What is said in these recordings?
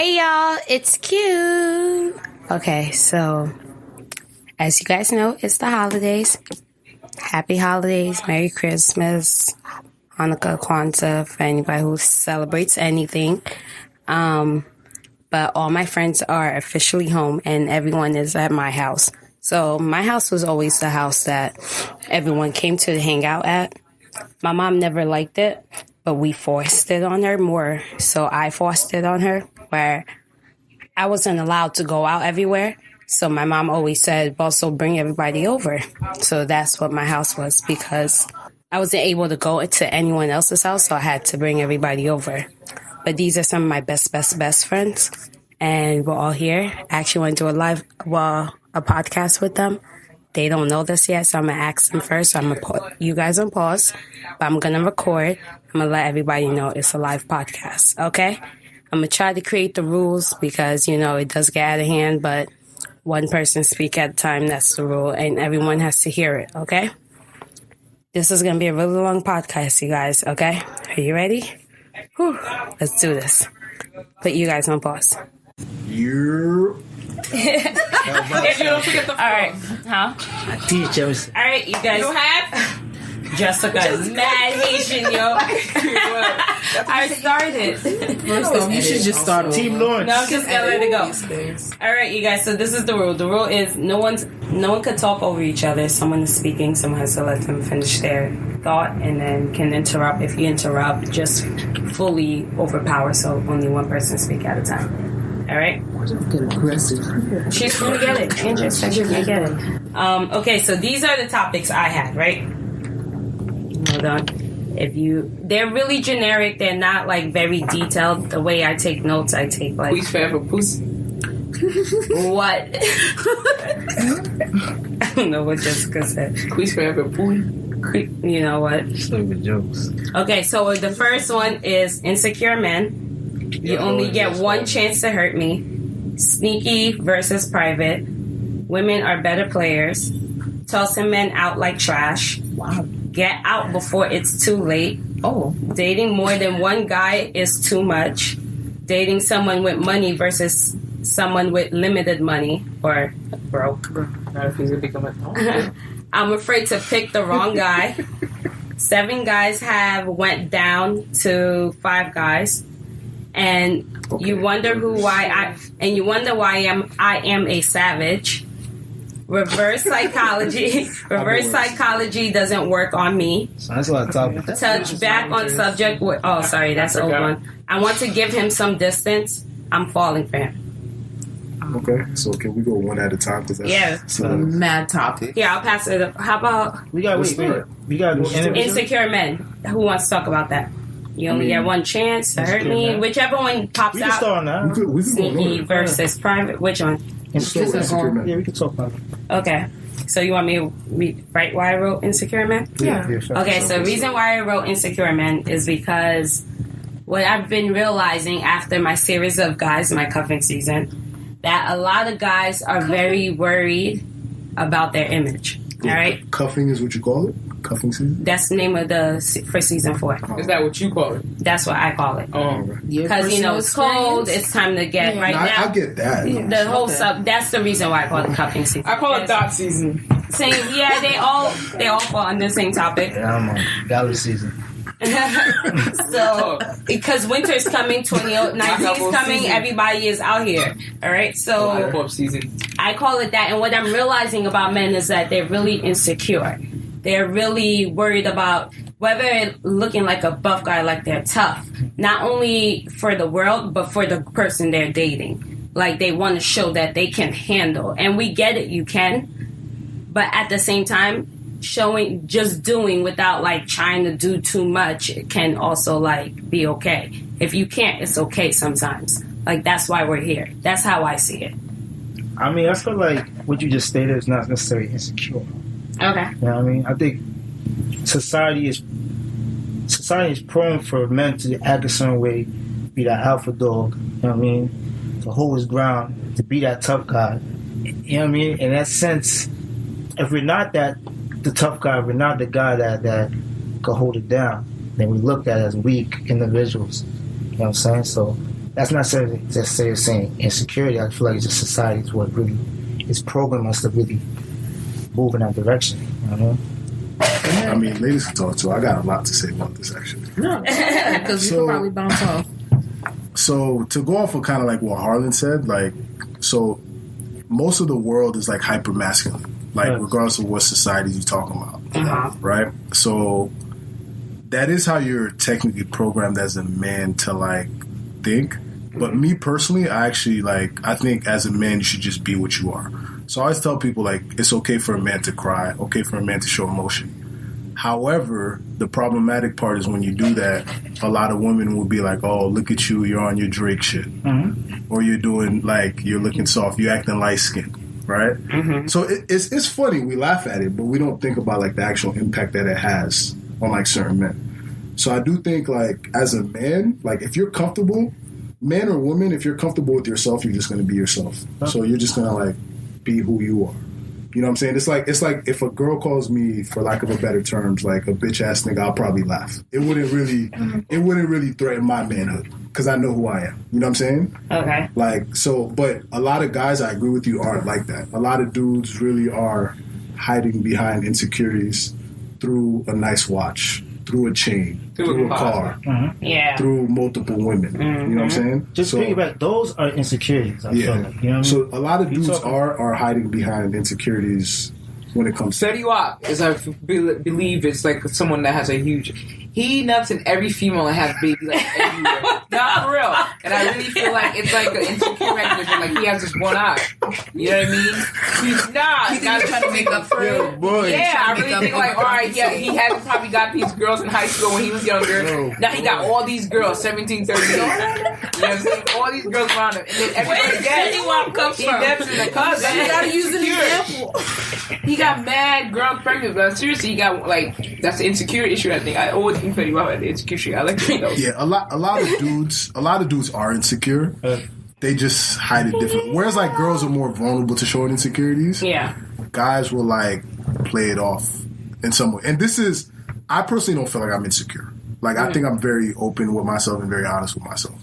Hey y'all, it's Q. Okay, so as you guys know, it's the holidays. Happy holidays, Merry Christmas, Hanukkah, Kwanzaa, for anybody who celebrates anything. But all my friends are officially home and everyone is at my house. So my house was always the house that everyone came to hang out at. My mom never liked it, but we forced it on her more. So I forced it on her, where I wasn't allowed to go out everywhere. So my mom always said, also bring everybody over. So that's what my house was, because I wasn't able to go to anyone else's house, so I had to bring everybody over. But these are some of my best friends, and we're all here. I actually want to do a podcast with them. They don't know this yet, so I'm going to ask them first. So I'm going to put you guys on pause, but I'm going to record. I'm going to let everybody know it's a live podcast, okay? I'm going to try to create the rules because, it does get out of hand, but one person speak at a time, that's the rule, and everyone has to hear it, okay? This is going to be a really long podcast, you guys, okay? Are you ready? Whew. Let's do this. Put you guys on pause. If you don't forget the phone. All right. Huh? All right, you guys. You have? Jessica is mad Haitian, yo. I started. First off, you should just start Team Lawrence. No, I'm just gonna let it go. All right, you guys. So this is the rule. The rule is no one could talk over each other. Someone is speaking. Someone has to let them finish their thought, and then can interrupt. If you interrupt, just fully overpower. So only one person speak at a time. All right. Get aggressive. She's gonna get it. Andrew said she's gonna get it. Okay, so these are the topics I had. Right. Hold on. They're really generic. They're not like very detailed. The way I take notes, I take like. Please fan for pussy. What? I don't know what Jessica said. Please fan for pooey. You know what? Stupid jokes. Okay, so the first one is insecure men. You only get one chance to hurt me. Sneaky versus private. Women are better players. Tossing men out like trash. Wow. Get out before it's too late. Oh. Dating more than one guy is too much. Dating someone with money versus someone with limited money or broke. I'm afraid to pick the wrong guy. 7 guys have went down to 5 guys. And you wonder why I am a savage. Reverse psychology. Reverse psychology doesn't work on me. So that's a lot of topics. Touch back on subject. Sorry, that's the old one. I want to give him some distance. I'm falling for him. Okay, so can we go one at a time? Yeah. Mad topic. Yeah, I'll pass it up. How about We got insecure men? Who wants to talk about that? You only get one chance to hurt me. Whichever one pops We can out. start now. We could Sneaky go versus private. Which one? Insecure men. Yeah, we can talk about it. Okay. So you want me to write why I wrote Insecure Men? Yeah. Okay, so the reason why I wrote Insecure Men is because what I've been realizing after my series of guys, my cuffing season, that a lot of guys are very worried about their image. All right? Cuffing is what you call it? Cuffing season? That's the name of for season 4. Is that what you call it? That's what I call it. Oh. Because, it's cold, it's time to get now. I get that. Yeah. The whole that's the reson why I call it cuffing season. I call it dot season. Same, yeah, they all fall under the same topic. Yeah, I'm on gala season. So, because winter's coming, 2019 is coming, everybody is out here. All right, so I call it that. And what I'm realizing about men is that they're really insecure. They're really worried about whether looking like a buff guy, like they're tough, not only for the world, but for the person they're dating. Like they want to show that they can handle. And we get it, you can. But at the same time, just doing without like trying to do too much can also like be okay. If you can't, it's okay sometimes. Like that's why we're here. That's how I see it. I mean, I feel like what you just stated is not necessarily insecure. Okay. You know what I mean? I think society is prone for men to act a certain way, be that alpha dog, you know what I mean? To hold his ground, to be that tough guy. You know what I mean? In that sense, if we're not the tough guy, if we're not the guy that could hold it down, then we looked at as weak individuals. You know what I'm saying? So that's not necessarily just saying insecurity. I feel like it's just society is what really is programming us to really move in that direction. You know? I mean, ladies can talk too. I got a lot to say about this actually. No, because we could probably bounce off. So to go off of kind of like what Harlan said, like, so most of the world is like hyper masculine, like regardless of what society you're talking about, right? So that is how you're technically programmed as a man to like think. But me personally, I actually like, I think as a man you should just be what you are. So I always tell people like it's okay for a man to cry, okay for a man to show emotion. However, the problematic part is when you do that, a lot of women will be like, oh, look at you, you're on your Drake shit. Or you're doing, like, you're looking soft, you're acting light-skinned, right? So it's funny, we laugh at it, but we don't think about, like, the actual impact that it has on, like, certain men. So I do think, like, as a man, like, if you're comfortable, man or woman, if you're comfortable with yourself, you're just going to be yourself. So you're just going to, like, be who you are. You know what I'm saying? It's like if a girl calls me, for lack of a better terms, like a bitch ass nigga, I'll probably laugh. It wouldn't really threaten my manhood because I know who I am. You know what I'm saying? Okay. Like, so, but a lot of guys, I agree with you, aren't like that. A lot of dudes really are hiding behind insecurities through a nice watch, through a chain, through a car, through multiple women. You know what I'm saying? Just piggyback. Those are insecurities. I feel like, you know what I mean? So a lot of dudes are hiding behind insecurities when it comes to Fetty Wap is, I believe, it's like someone that has a huge. He nuts in every female and has babies like everywhere. Not for real. And I really feel like it's like an insecure mechanism. Like he has this one eye. You know what I mean? He's not. He's trying to make up for it. Yeah, I really think like, all right, yeah, he had probably got these girls in high school when he was younger. Now he got all these girls, 17, 13. You know what I'm saying? All these girls around him. And then everybody gets he gets in the cousin. You gotta use an example. He got mad girls pregnant, but seriously, he got like that's the insecure issue. I think I always think Fetty Wap had the insecure issue. I like that. Yeah, a lot of dudes are insecure. They just hide it different. Whereas like girls are more vulnerable to showing insecurities. Yeah. Guys will like play it off in some way. And this is, I personally don't feel like I'm insecure. Like I think I'm very open with myself and very honest with myself.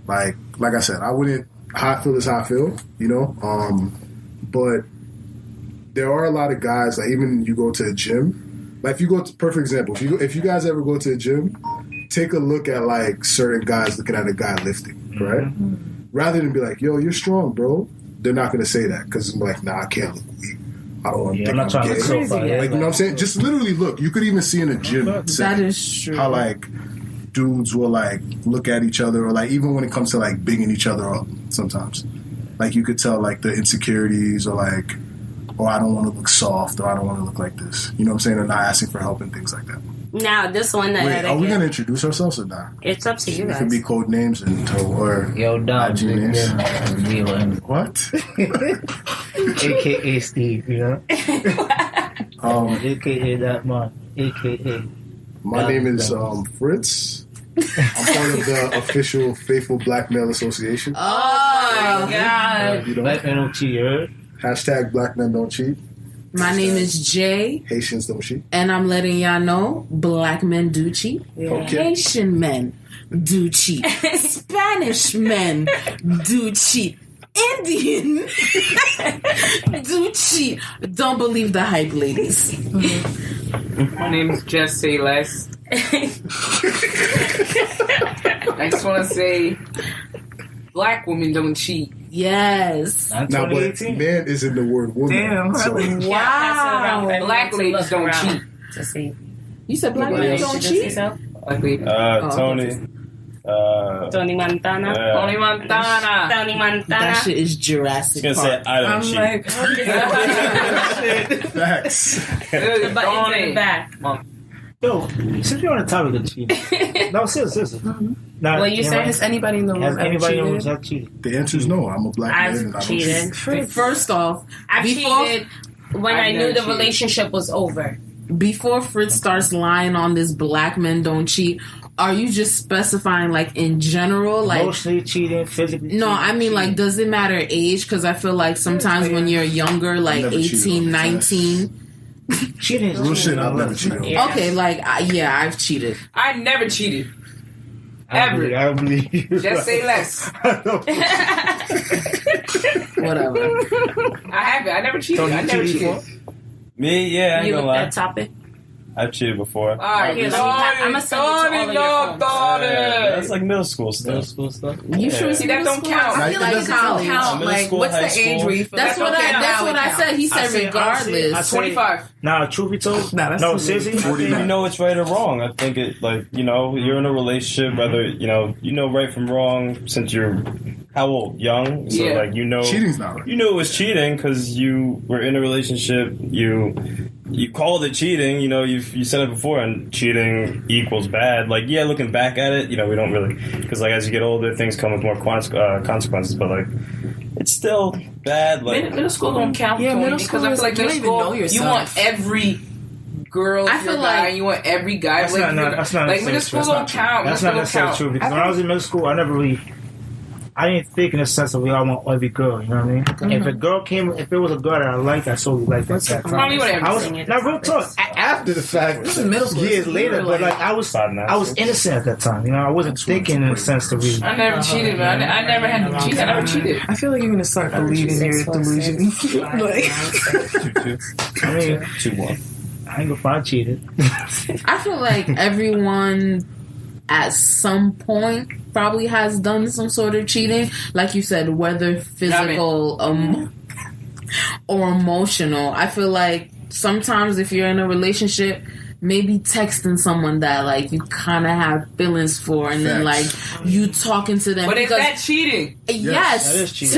Like I said, I wouldn't feel this how I feel, you know. But there are a lot of guys, like even you go to a gym, like if you go to, perfect example, if you guys ever go to a gym, take a look at like certain guys looking at a guy lifting, right? Rather than be like, yo, you're strong, bro. They're not going to say that because I'm like, nah, I can't look weak. I don't want to think I'm gay. Like, you know what I'm saying? Just literally look. You could even see in a gym. That is true. How like dudes will like look at each other, or like even when it comes to like bigging each other up sometimes. Like you could tell like the insecurities, or like, oh, I don't want to look soft, or I don't want to look like this. You know what I'm saying? They're not asking for help and things like that. Now, this one that Wait, are we gonna introduce ourselves or not? It's up to you guys. It could be code names or Yo, Dom, IG names. What? AKA Steve, you know? AKA that man. AKA. My name is Fritz. I'm part of the official Faithful Black Male Association. Oh, my God. You know, Black men don't cheat, you heard? # Black Men Don't Cheat. My name is Jay. Haitians don't cheat. And I'm letting y'all know black men do cheat. Yeah. Okay. Haitian men do cheat. Spanish men do cheat. Indian do cheat. Don't believe the hype, ladies. My name is Jess Say Less. I just want to say, black women don't cheat. Yes. Now, but man is in the word woman. Damn, so. Wow. Black ladies don't cheat. To see. You said black men don't cheat? Black ladies. Tony. Tony Montana. Tony Montana. Tony Montana. That shit is Jurassic Gonna say Park. I don't I'm cheat. like, Facts. but into the back. Yo, since we're on the topic of cheating. No, seriously. Now, What you said? Has anybody in the room Has ever anybody in the room cheated? ever cheated? The answer is no. I'm a black man. And I I've don't cheated. cheat. First off, I've before- cheated when I've I knew never the cheated. relationship was over. before Fritz starts lying on this black men don't cheat, are you just specifying like in general? Like Emotionally cheating, physically cheating. no, I mean like does it matter age? Because I feel like sometimes when you're younger, like never cheated 18, on 19. Cheating is Real shit, I've never cheated on. Yeah. Okay, like yeah, I've cheated. I never cheated. Ever. I don't believe you. Just say less. Whatever. I haven't. I never cheated. I never cheated. Me, yeah, I ain't You gonna with lie. that topic? I've cheated before. All right, Here, let me I'ma send it to all of your phones. That's like middle school stuff. You sure? See, that don't count. I feel like it doesn't count. Middle Like, school, what's high the age school. where you feel That's like, what okay, I. That's now what it I counts? said. He said regardless. I say- 25. Nah, truth be told, Nah, that's no, too seriously. I think you know it's right or wrong. I think it, like, you know, you're in a relationship, whether, you know right from wrong since you're, how old? Young? So, Yeah. like, you know. Cheating's not right. You knew it was cheating because you were in a relationship. You called it cheating. You know, you said it before, and cheating equals bad. Like, yeah, looking back at it, you know, we don't really, because, like, as you get older, things come with more consequences, but, like, it's still bad. Like, Middle school don't count. Yeah, Tony, middle because school I is- feel like you middle don't even know school, you yourself. want every girl. I I feel feel like- like you want every guy. That's like, not like middle necessarily school true. don't count. That's Middle not school don't necessarily count. true because when I was in middle school, I didn't think in the sense of I want every girl. You know what I mean? If a girl came, if it was a girl that I liked, I solely liked at that time. Probably whatever. I was not real talk. After the fact, This is middle school. years later, but like I was innocent at that time. You know, I wasn't thinking in a sense to read. I never cheated, man. I never had to cheat. I never cheated. I feel like you're gonna start believing your delusion. Like, 2-2. I mean, 2-1. I ain't gonna find cheated. I feel like everyone at some point probably has done some sort of cheating, like you said, whether physical or emotional. I feel like sometimes if you're in a relationship, maybe texting someone that like you kind of have feelings for, and then like you talking to them. But is because that cheating? yes, that is cheating,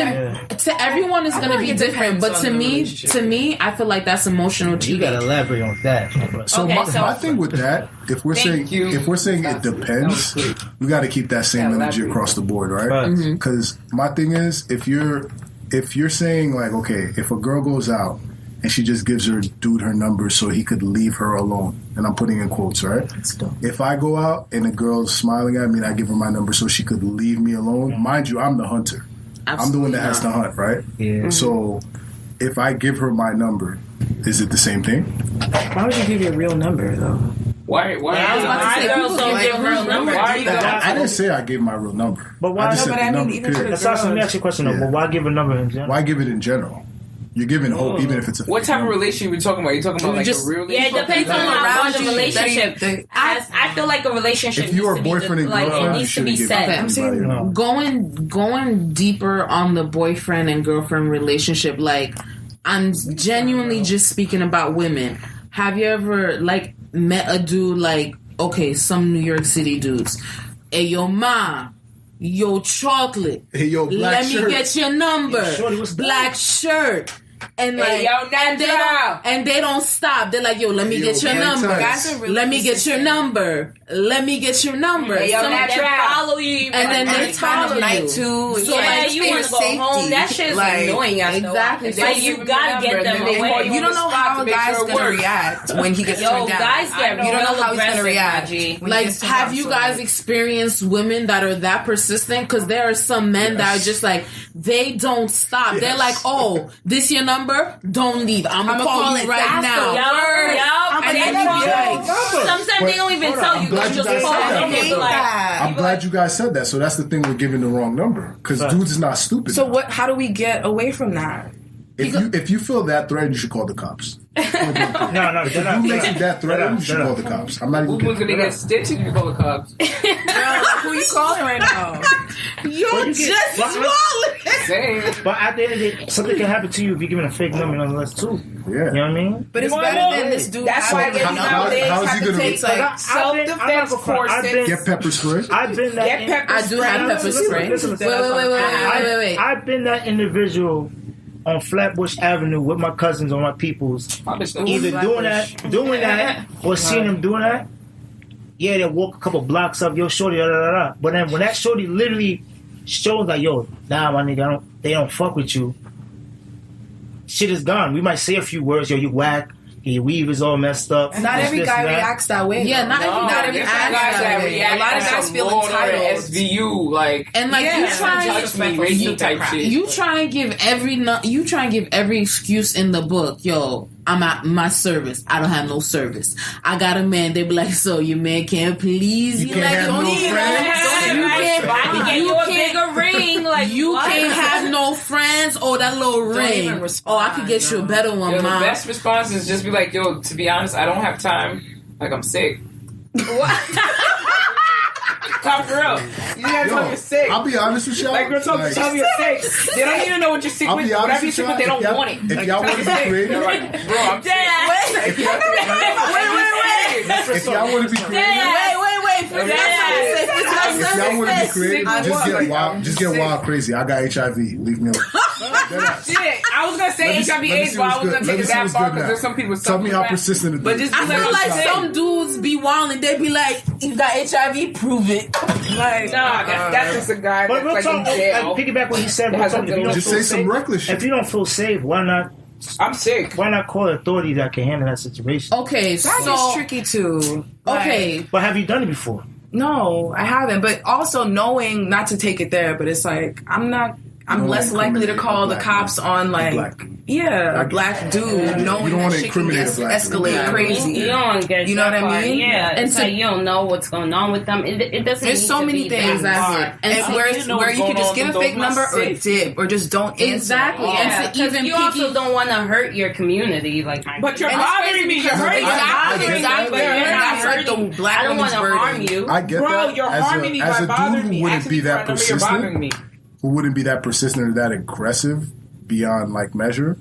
to everyone is I going to feel be like it different, depends but on the relationship. to me, I feel like that's emotional You cheating. gotta elaborate on that. So, Okay, my thing with that, if we're Thank you. saying it depends, we got to keep that same Yeah, energy elaborate. across the board, right? Right. Because my thing is, if you're saying like, okay, if a girl goes out and she just gives her dude her number so he could leave her alone, and I'm putting in quotes, right? If I go out and a girl's smiling at me and I give her my number so she could leave me alone, mind you, I'm the hunter. I'm the one that has to hunt, right? Yeah. So if I give her my number, is it the same thing? why would you give your real number though? Why? I was about to say, People girls don't like give real who's numbers. Why you that? I didn't say I gave my real number. But why- I just No, said but I the mean, number, even for period. the- Let me ask you a question though. Yeah. But why give a number in general? Why give it in general? You're giving hope, even if it's a What fake type of number. relationship are you talking about? You talking about like Just- a real Yeah, it relationship? depends on how Around long the you, relationship. they- I feel like a relationship. If you are needs to be boyfriend and like, girlfriend, it you needs to shouldn't be give said. I'm saying- anybody a number. Going deeper on the boyfriend and girlfriend relationship, like I'm genuinely just speaking about women. Have you ever like met a dude like, okay, some New York City dudes, hey yo ma, yo chocolate, Hey, yo, black let shirt. me get your number, Yo, shorty, what's black shirt. And Hey, like, yo, and they don't stop. They're like, yo, let me Yo, get your black number. tights. Guys are really Let me get your consistent. number. Let me get your number. Hey, yo, Some- that They trap. follow you. And then At they the time follow of night you. too. So, Yeah, like, you for want to go safety. home. That shit's Like, annoying. After exactly. a while. So Like, you gotta get them away. You don't know how a guy's gonna react when he gets Yo, turned down. guys get You don't know real how he's gonna aggressive, react. G. when he Like, gets turned have down, you so, guys like, experienced women that are that persistent? Because there are some men that are just like, they don't stop. They're Yes. like, oh, this your number? Don't leave. I'm gonna call you right That's now. the word. And And then then you be like, sometimes they don't even tell you. glad They you just guys call said that. them. I hate Like, that. I'm glad you guys said that. So that's the thing with giving the wrong number. Because dudes is not stupid. So what? How do we get away from that? If you feel that threatened, you should call the cops. No, If they're not. you makes you that threatened, you should call the cops. I'm not even Who's kidding. gonna get stitched if you call the cops? Who are you calling right now? you're just swallowing. Same. But at the end of the day, something can happen to you if you're giving a fake number nonetheless too. Yeah. You know what I mean? But it's You better wanna than know? this dude. That's why I having guess a nowadays number. how's he Have to gonna- take, Like, like, Self-defense courses. Get pepper spray. I've been that. Get pepper I do have spray. pepper spray. Listen, Wait. I've been that individual on Flatbush Avenue with my cousins or my peoples, My bitch don't either Flatbush. doing that, or seeing them doing that. Yeah, they walk a couple blocks up, yo, shorty, da da da da. But then when that shorty literally shows like, yo, nah, my nigga, they don't fuck with you. Shit is gone. We might say a few words, yo, you whack, your weave is all messed up. Not this, every this, guy that. reacts that way. Yeah, though. not every there's guy some guys that react. A lot of like guys some feel Lord or entitled. SVU, like And like Yeah, you it's try not touch me, Reiki type shit. you try and give every excuse in the book. Yo, I'm at my service. I don't have no service. I got a man. They be like, so your man can't please you. can't Like, have don't no even- friends? you can't- I can get you a can't- bigger ring. Like You what? can't have no friends. Oh, that little even ring. respond, Oh, I could get you a better one, Yo, the mom. best response is just be like, yo, to be honest, I don't have time. Like, I'm sick. Come for real. You gotta tell me you're sick. I'll be honest with y'all. Like, girl, tell me you're sick. They don't even know what you're sick I'll with. be honest Whatever you're with sick y'all. with, they don't want it. If Like, y'all tell want me to be sick. creative, They're like, bro, I'm sick. if y'all want to be creative, if y'all want to be creative, Sick just what? get Like, wild. I'm Just get sick. wild crazy. I got HIV. Leave me alone. Shit, I was gonna say Let me see- HIV let me AIDS, see but I what's was good. gonna Let take me it see that what's far good because now. there's some people. Tell me how persistent it But is. just I be like, feel I'm like sick. some dudes be wilding. They be like, "You got HIV? Prove it." Like, nah, that's just a guy But that's real like talk, in jail. like, piggyback what he said. That Real has talk, if you nothing don't Just feel say some safe, reckless shit. if you don't feel safe, why not I'm sick. Why not call an authority that can handle that situation? Okay, That so is tricky too. okay, But have you done it before? No, I haven't. But also knowing not to take it there, but it's like I'm don't less likely to incriminate call a the black cops man. on like Black. a black dude You knowing don't wanna that shit can incriminate a black dude. escalate Yeah. crazy. You don't get You know that what I part. mean? Yeah, And it's so- like you don't know what's going on with them. It doesn't. There's need so to many be things that exactly. hard. And And so where you know where what's you can going just on give a with fake those number or sick. dip or just don't answer. Exactly. Yeah. And Yeah, to 'cause even you also piggy- don't want to hurt your community. Like, But you're And it's bothering crazy me. You're because hurting me. exactly, You're exactly. hurting me. And that's like the black I don't want woman's to harm burden. you. I get Bro, that. you're harming me as by a bothering dude me. who wouldn't Asking be me for a that number, you're bothering persistent, me. who wouldn't be that persistent or that aggressive beyond like measure.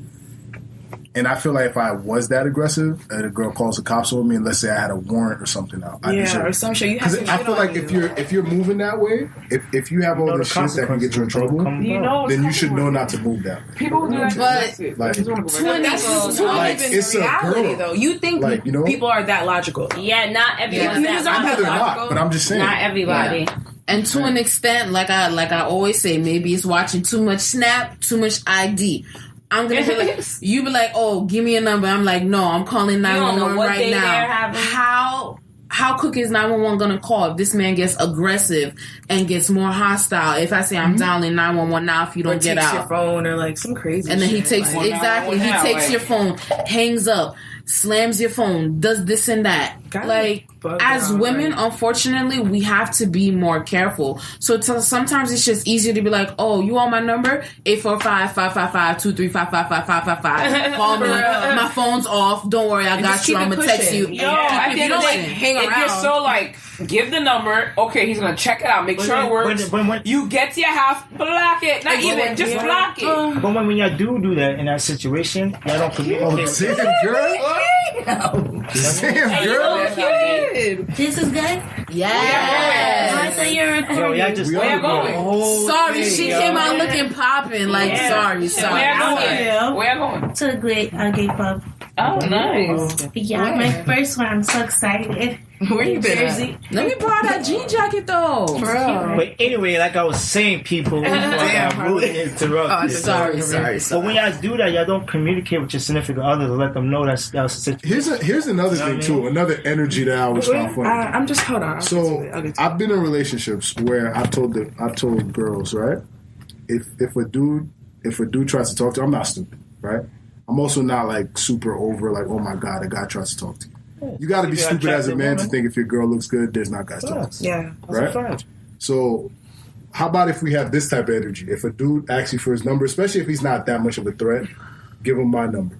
And I feel like if I was that aggressive and a girl calls the cops on me, and let's say I had a warrant or something out, I'd be Yeah, sure. or some shit. You have Because some I shit feel on like you. if you're moving that way, if you have all know this the shit that can get you in consequences will trouble, come You about. know, then you should know not to move that way. People who do that. But- shit. like, Just wanna go back. to an That's extent, not Like, even it's a reality, girl. though. You think Like, you know? people are that logical? Yeah, not everyone. Yeah. that I know they're logical. not, but I'm just saying. Not everybody. And to an extent, like I always say, maybe it's watching too much Snap, too much ID. I'm gonna be like, you be like, oh, give me a number. I'm like, no, I'm calling don't know 911 what right day they're now. having. How quick is 911 gonna call if this man gets aggressive and gets more hostile? If I say I'm dialing 911 now, if you Or don't get takes out, your phone or like some crazy. and then he shit. takes Like, exactly, he now, takes like- your phone, hangs up, slams your phone, does this and that. Gotta Like bug as out, women, right? unfortunately, we have to be more careful. So sometimes it's just easier to be like, "Oh, you want my number? 845-555-235-555-555. Call me. My phone's off. Don't worry, I And got just you. keep I'm it gonna text you." pushing. Yo, at the end of the day, hang if you're around. so like, give the number, okay, he's gonna check it out, make sure it works. When- You get to your house, block it. Not even, just block it. But when y'all do that in that situation, y'all don't communicate. Damn, girl. Damn, girl. This is good. Yes. I thought you were Yo, recording. y'all just We are going. Sorry, she came out looking popping. Like, Yeah. sorry. Where you going? Where you going? To a great gay pub. Oh, nice. Yeah, my first one. I'm so excited. Where you been at? Jersey. Let me borrow that jean jacket though. Bro. But anyway, like I was saying, people, Damn, I'm rudely interrupt. Sorry. But when y'all do that, y'all don't communicate with your significant other to let them know that's the situation. Here's another thing too. Another energy that I always found funny. I'm just hold on. So I've been in relationships where I've told girls, right? If a dude tries to talk to you, I'm not stupid, right? I'm also not like super over like, oh my god, a guy tries to talk to you. You got to be If you're stupid as a attractive man to woman. think if your girl looks good, there's not guys talking. Yeah. Right? So how about if we have this type of energy? If a dude asks you for his number, especially if he's not that much of a threat, give him my number.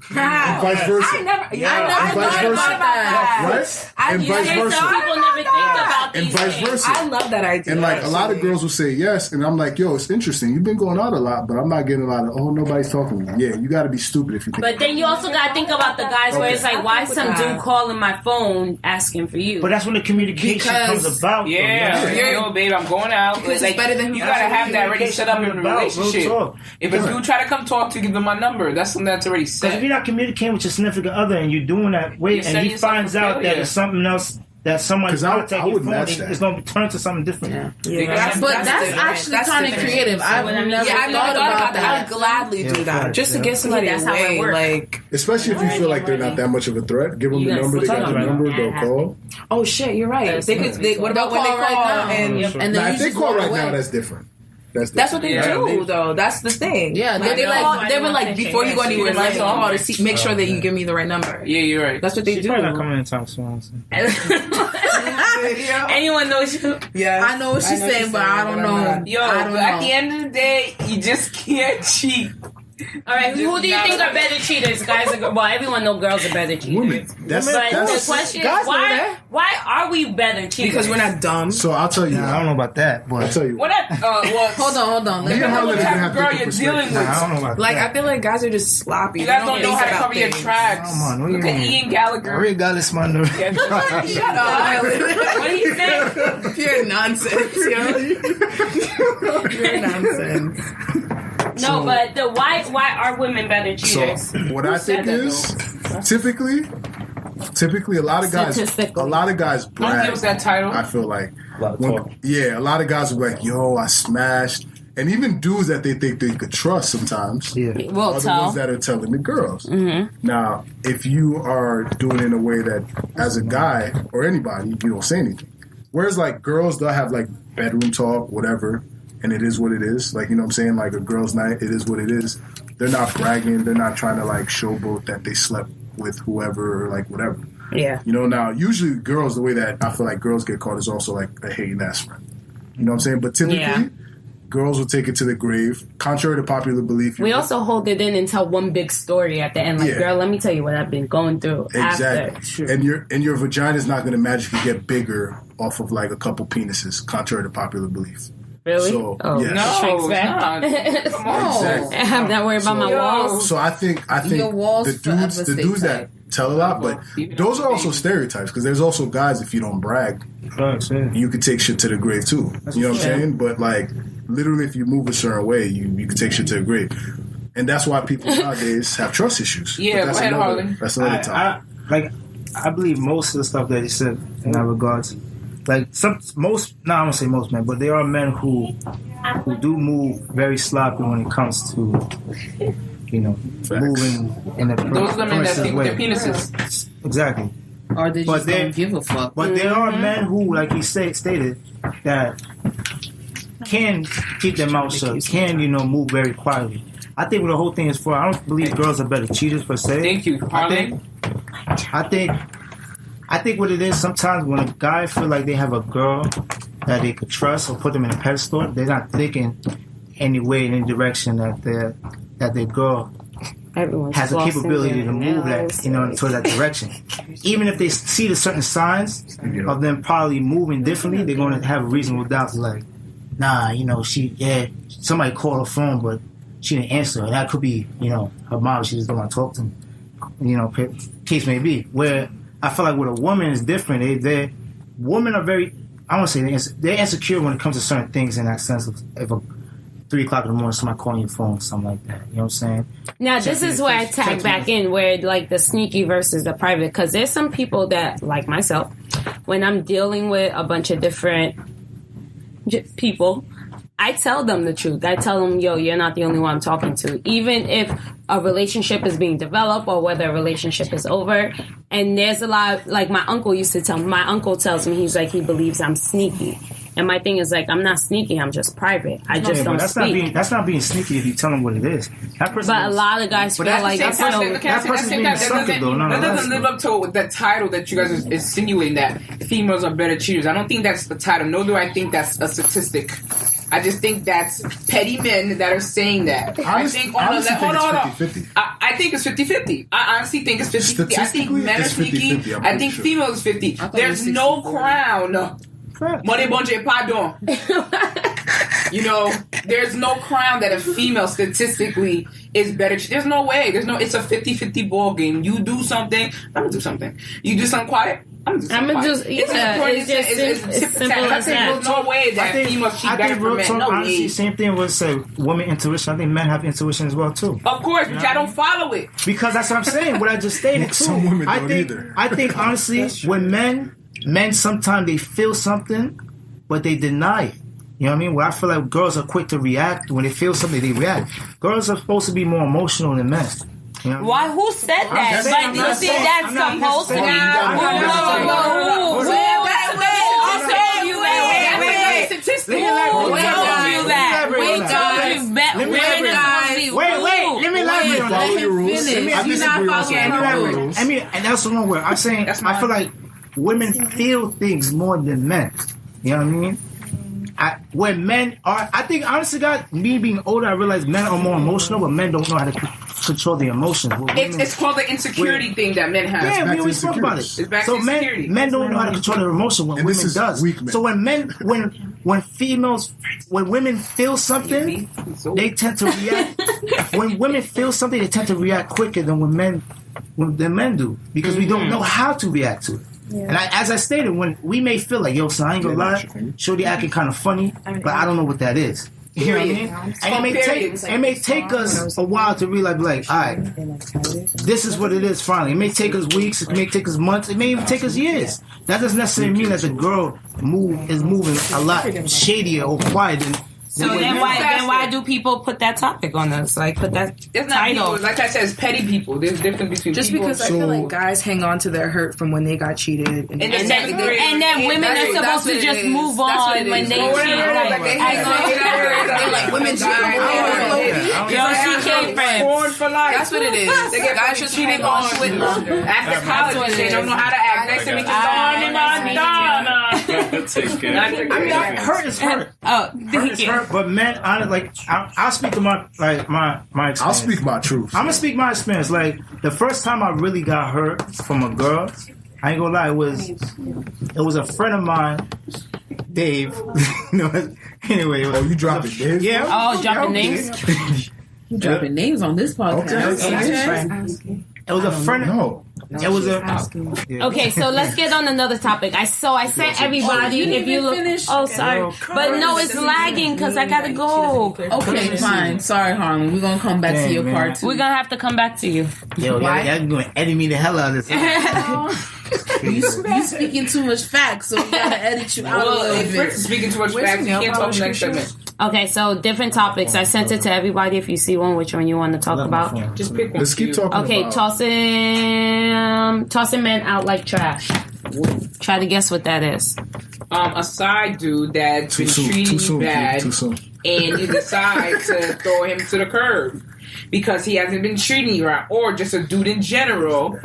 And vice versa. I never And vice thought versa. about that. Right? And yeah, vice yeah, versa. People never think about And these vice things. versa. I love that idea. And like a lot of girls will say yes, and I'm like, yo, it's interesting. You've been going out a lot, but I'm not getting a lot of, oh, nobody's talking to me. Yeah, you got to be stupid if you think. But then you also gotta think about the guys where it's like, why is some dude calling my phone asking for you? But that's when the communication Because- comes about. Yeah, though. yo, babe, I'm going out. Because Like, it's better than you that's gotta what have that already set up in a about, real relationship. talk. If a dude try to come talk to you, give them my number. That's something that's already Because if set. you're not communicating with your significant other and you're doing that way, You're and setting he yourself finds up for out that failure. there's something else that somebody 'Cause I contact your would phone, match that. it's going to turn to something different. Yeah. But that's actually kind of creative. I've never thought about that. I'd gladly do that right, just to get somebody That's how it away. works. Like, Especially if you feel like they're not that much of a threat. Give them the number. They got the number. They'll call. oh shit, you're right. They could. What about when they They'll call call right now. and And then Now, you if they just call walk right away. now, that's different. That's what they do, though. That's the thing. Yeah, Like, they they were like want before you go attention. anywhere, let me Yeah. call to see, make sure that you give me the right number. Yeah, you're right. That's what they She's do. probably not coming anytime soon. honestly. Anyone knows you? Yeah, I know what she's saying, but I don't know. Yo, I don't but at know. the end of the day, you just can't cheat. All right, who do you think are better cheaters, guys or girls? Well, everyone knows girls are better cheaters. Women. That's But the that's. question guys is, know that. why are we better cheaters? because we're not dumb. So I'll tell you. Nah, I don't know about that, I'll but tell you. What? Well, Hold on. Me and Depends on Harlan what even type have of girl different you're dealing perspectives. with. I don't know about Like, that. I feel like guys are just sloppy. You guys They don't know think how to about cover your things. tracks. Come on, what do you Look at mean? Ian Gallagher. Regardless, man. Shut up. What do you think? Pure nonsense, yo. Pure nonsense. No, but why are women better So cheaters? what I think is typically a lot of guys Don't brag. give us that title. I feel like A lot of talk. a lot of guys will be like, "Yo, I smashed," and even dudes that they think they could trust sometimes. Yeah. We'll Are the tell. ones that are telling the girls. Now, if you are doing it in a way that, as a guy or anybody, you don't say anything. Whereas, like, girls, they'll have, like, bedroom talk, whatever, and it is what it is. Like, you know what I'm saying? Like, a girl's night, it is what it is. They're not bragging. They're not trying to, like, showboat that they slept with whoever or, like, whatever. Yeah. You know, now, usually girls, the way that I feel like girls get caught is also, like, a hey, that's friend. You know what I'm saying? But typically... Yeah. Girls will take it to the grave. Contrary to popular belief, We also hold it in and tell one big story at the end. Like, Yeah. girl, let me tell you what I've been going through exactly. after. And your vagina is not going to magically get bigger off of like a couple penises, contrary to popular belief. Really? So, oh, yes. No, shrinks it's back. not. Come on. Exactly. I'm not worried about my Yo. walls. So I think Your walls the dudes forever that stay tell a lot, but those are also stereotypes because there's also guys if you don't brag, Facts, yeah. you could take shit to the grave too. You know what I'm saying? But like literally, if you move a certain way, you can take shit to the grave, and that's why people nowadays have trust issues. Yeah, But that's go ahead, another, Harlan. That's another topic. I believe most of the stuff that he said in that regards, like I don't say most men, but there are men who do move very sloppy when it comes to, you know, moving in a Those are the men that progressive think with their way. penises. Exactly. Or they But just they- don't give a fuck. But there are men who, like he stated, that can keep their mouth shut, can, you know, move very quietly. I think what the whole thing is for, I don't believe girls are better cheaters per se. Thank you, Harlan. I think what it is, sometimes when a guy feel like they have a girl that they could trust or put them in a pedestal, they're not thinking any way, in any direction that their girl Everyone's has a flossing capability their to move that, nails. you know, towards that direction. Even if they see the certain signs of them probably moving differently, they're going to have a reasonable doubt to like, nah, you know, somebody called her phone, but she didn't answer. And that could be, you know, her mom, she just don't want to talk to him. You know, case may be. Where I feel like with a woman is different. Women are very, I want to say they're insecure when it comes to certain things in that sense of if a 3 o'clock in the morning, somebody calling your phone, something like that. You know what I'm saying? Now, this is where I tag back in, where like the sneaky versus the private, because there's some people that, like myself, when I'm dealing with a bunch of different people, I tell them the truth. I tell them, yo, you're not the only one I'm talking to. Even if a relationship is being developed or whether a relationship is over. And there's a lot, like my uncle used to tell me, my uncle tells me, he's like, he believes I'm sneaky. And my thing is like, I'm not sneaky, I'm just private. I just don't speak. That's not being sneaky if you tell them what it is. That person But a lot of guys feel like That doesn't live up to the title that you guys is insinuating that females are better cheaters. I don't think that's the title. Nor do I think that's a statistic. I just think that's petty men that are saying that. I think it's 50-50. I think it's 50-50. I honestly think it's 50-50. I think Statistically, men are it's sneaky. 50-50, I'm I pretty think sure. females is 50. There's it was no 60-40. crown. Money bonje pardon. You know, there's no crown that a female statistically is better. There's no way. It's a 50-50 ball game. You do something, I'm gonna do something. You do something quiet, I'm gonna do something quiet. It's simple as that. There's no way that females cheat better for men. No honestly, way. same thing with say women intuition. I think men have intuition as well too. Of course, but y'all don't follow it. Because that's what I'm saying. What I just stated too. Some women I don't think, either. I think honestly, when men men sometimes they feel something, but they deny it. You know what I mean? Where I feel like girls are quick to react. When they feel something, they react. Girls are supposed to be more emotional than men. You know what I mean? Why? Who said that? saying- Like, I'm you not see, saying- that's I'm not supposed to be. saying- Who told you that? We told you that. Women are supposed to be Wait, let me elaborate on that. Follow your rules. Let me- I I'm disagree not also. following Follow her your rules. rules. I mean, and that's the one where I'm saying I feel like women feel things more than men. You know what I mean? When men are, I think honestly, God, me being older, I realize men are more emotional, but men don't know how to control their emotions. It's called the insecurity thing that men have. Yeah, back we to always talk about it. insecurities. It's back So to insecurity. men don't know how to control their emotions when And this women is does. weak men. So when women feel something, they tend to react. When women feel something, they tend to react quicker than when men do, because we don't know how to react to it. And as I stated, when we may feel like, yo, son, I ain't gonna lie, shorty acting kind of funny, but I don't know what that is. You know what I mean? And it may take us a while to realize, like, all right, this is what it is. Finally, it may take us weeks, it may take us months, it may even take us years. That doesn't necessarily mean that the girl is moving a lot shadier or quiet than. So then why do people put that topic on us? Like, put that It's not title. people. Like I said, it's petty people. There's a difference between Just people. because I feel like guys hang on to their hurt from when they got cheated. And And then women are supposed to just move on when they cheat. Like, they hang on to that hurt. They like women cheat. Yo, she came friends. Born for life. That's what it is. They get Guys fucking just cheated hang on on to it longer. after college. They don't know how to act. Next time it's Hurt is hurt. Oh, Hurt is hurt. But men, I'll speak to my experience. I'll speak my truth. I'm gonna speak my experience. Like the first time I really got hurt from a girl, I ain't gonna lie, it was a friend of mine, Dave. Anyway, you dropping Dave? Yeah. Oh, dropping names? You dropping names on this podcast. Okay. It was a friend. No. It was a. Okay, so let's get on another topic. I sent everybody. If you look, sorry, but no, it's lagging because I gotta go. Okay, fine. Sorry, Harlan. We're gonna come back to your part two. We're gonna have to come back to you. Yo, y'all gonna edit me the hell out of this. You speaking too much facts, so we gotta edit you out a little If Fritz bit. is speaking too much facts, you can't talk next segment. Okay, so different topics. I sent it to everybody. If you see one, which one you want to talk about? Just pick one. Let's keep talking. Okay, about tossing men out like trash. Try to guess what that is. A side dude that's been treating you bad, Too soon. and you decide to throw him to the curb because he hasn't been treating you right, or just a dude in general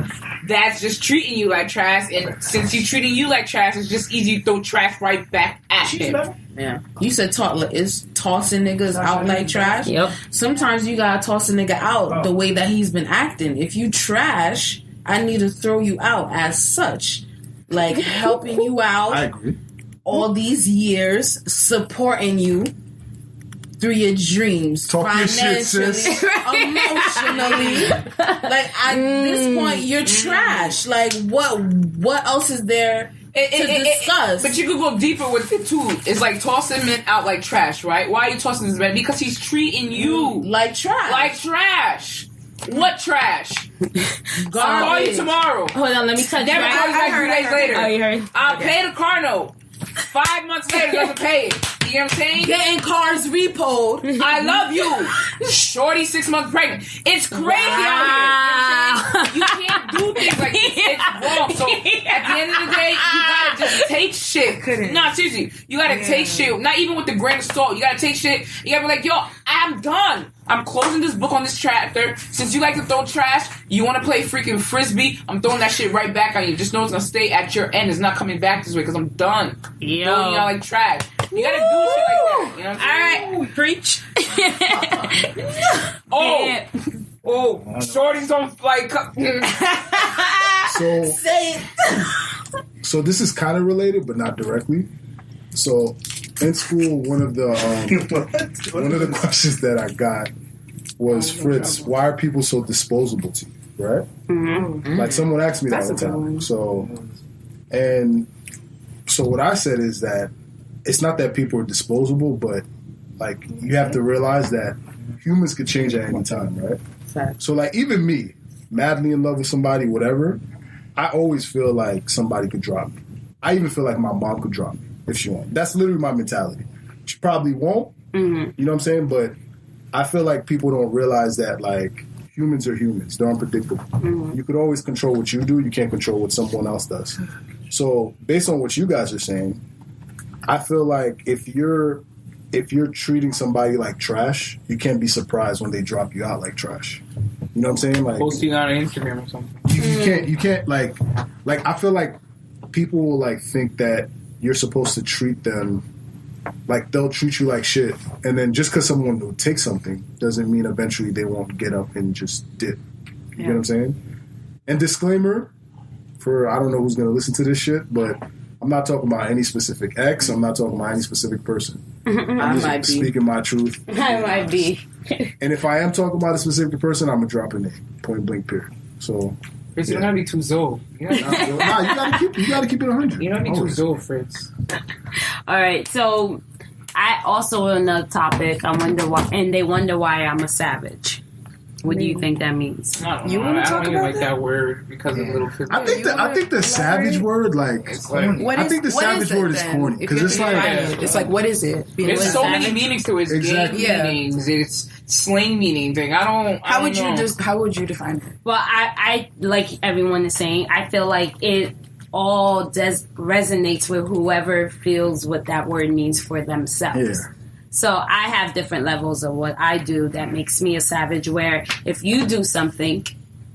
that's just treating you like trash, and since he's treating you like trash, it's just easy to throw trash right back at him. Yeah. You said is tossing niggas out like trash? Yep. Sometimes you gotta toss a nigga out the way that he's been acting. If you trash, I need to throw you out as such. Like helping you out I agree. all these years, supporting you through your dreams, Talk your shit, financially, sis. emotionally. Like at this point, you're trash. Like what else is there to discuss? But you could go deeper with it too. It's like tossing men out like trash, right? Why are you tossing this man? Because he's treating you like trash. like trash. What trash? I'll call you tomorrow. Hold on, let me touch Never call you back 2 days later. Oh, you heard? I'll pay the car note. 5 months later, doesn't pay it. You know what I'm saying? Getting cars repoed. I love you. Shorty 6 months pregnant. It's crazy out here. You know what I'm saying? You can't do things like this. It's wrong. So at the end of the day, you gotta just take shit. No, seriously. You gotta take shit. Not even with the grain of salt. You gotta take shit. You gotta be like, yo, I'm done. I'm closing this book on this chapter. Since you like to throw trash, you want to play freaking frisbee, I'm throwing that shit right back on you. Just know it's going to stay at your end. It's not coming back this way because I'm done. Yo. Throwing y'all like trash. You got to do shit like that. You know what I'm saying? All right, preach. Oh, shorty's on like... So, Say it. so this is kind of related, but not directly. So, in school, one of the questions that I got was, Fritz, why are people so disposable to you? Right? Mm-hmm. Like someone asked me that all the time. So what I said is that it's not that people are disposable, but like you have to realize that humans could change at any time, right? So like even me, madly in love with somebody, whatever, I always feel like somebody could drop me. I even feel like my mom could drop me if she won't. That's literally my mentality. She probably won't. You know what I'm saying? But I feel like people don't realize that, like, humans are humans. They're unpredictable. You could always control what you do. You can't control what someone else does. So based on what you guys are saying, I feel like if you're treating somebody like trash, you can't be surprised when they drop you out like trash. You know what I'm saying? Like posting on Instagram or something. You can't like I feel like people will like think that you're supposed to treat them like they'll treat you like shit, and then just because someone will take something doesn't mean eventually they won't get up and just dip. You know what I'm saying? And disclaimer for I don't know who's gonna listen to this shit, but I'm not talking about any specific ex. I'm not talking about any specific person. I'm just speaking my truth. I might be. And if I am talking about a specific person, I'm gonna drop a name, point blank, period. So. Fritz, you don't gotta be too Zoe. You gotta keep it 100. You don't be too Zoe, Fritz. All right, so I also another topic. I wonder why, and they wonder why I'm a savage. What do you think that means? I don't even like that word because of little kids. I think the savage word, like, I think the savage word is corny because it's like what is it? There's so many meanings to it. It's gang meanings. It's slang meaning thing. How would you define it? Well, I like everyone is saying. I feel like it all resonates with whoever feels what that word means for themselves. Yeah. So I have different levels of what I do that makes me a savage, where if you do something,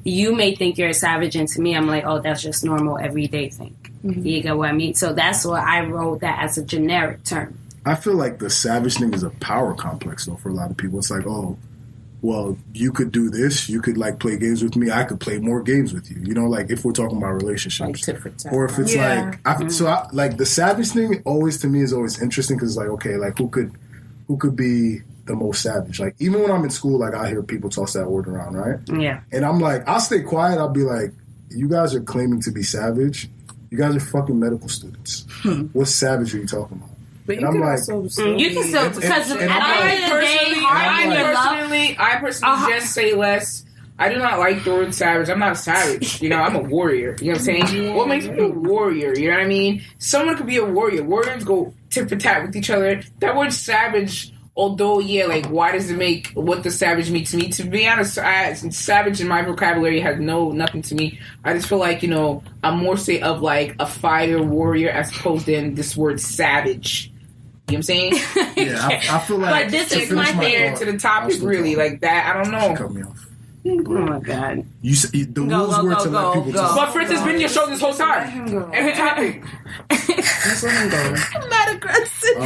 you may think you're a savage, and to me, I'm like, oh, that's just normal, everyday thing. You get what I mean? So that's why I wrote that as a generic term. I feel like the savage thing is a power complex, though, for a lot of people. It's like, oh, well, you could do this. You could, like, play games with me. I could play more games with you. You know, like, if we're talking about relationships. Or if it's like, the savage thing always, to me, is always interesting because it's like, okay, like, who could be the most savage? Like, even when I'm in school, like, I hear people toss that word around, right? Yeah. And I'm like, I'll stay quiet. I'll be like, you guys are claiming to be savage. You guys are fucking medical students. What savage are you talking about? But and I'm like, you can still, because at the end of the day, I personally just say less. I do not like the word savage. I'm not a savage. You know, I'm a warrior. You know what I'm saying? What makes me a warrior? You know what I mean? Someone could be a warrior. Warriors go tit for tat with each other. That word savage, although, like, why does it make what the savage mean to me? To be honest, savage in my vocabulary has nothing to me. I just feel like, you know, I'm more say of like a fire warrior as opposed to this word savage. You know what I'm saying? Yeah, I feel like. But this is my thing to the topic, really, like that. I don't know. Cut me off. Oh my god! The rules were to let people talk. But Fritz has been your show this whole time. Every topic. Just let him go. I'm not aggressive.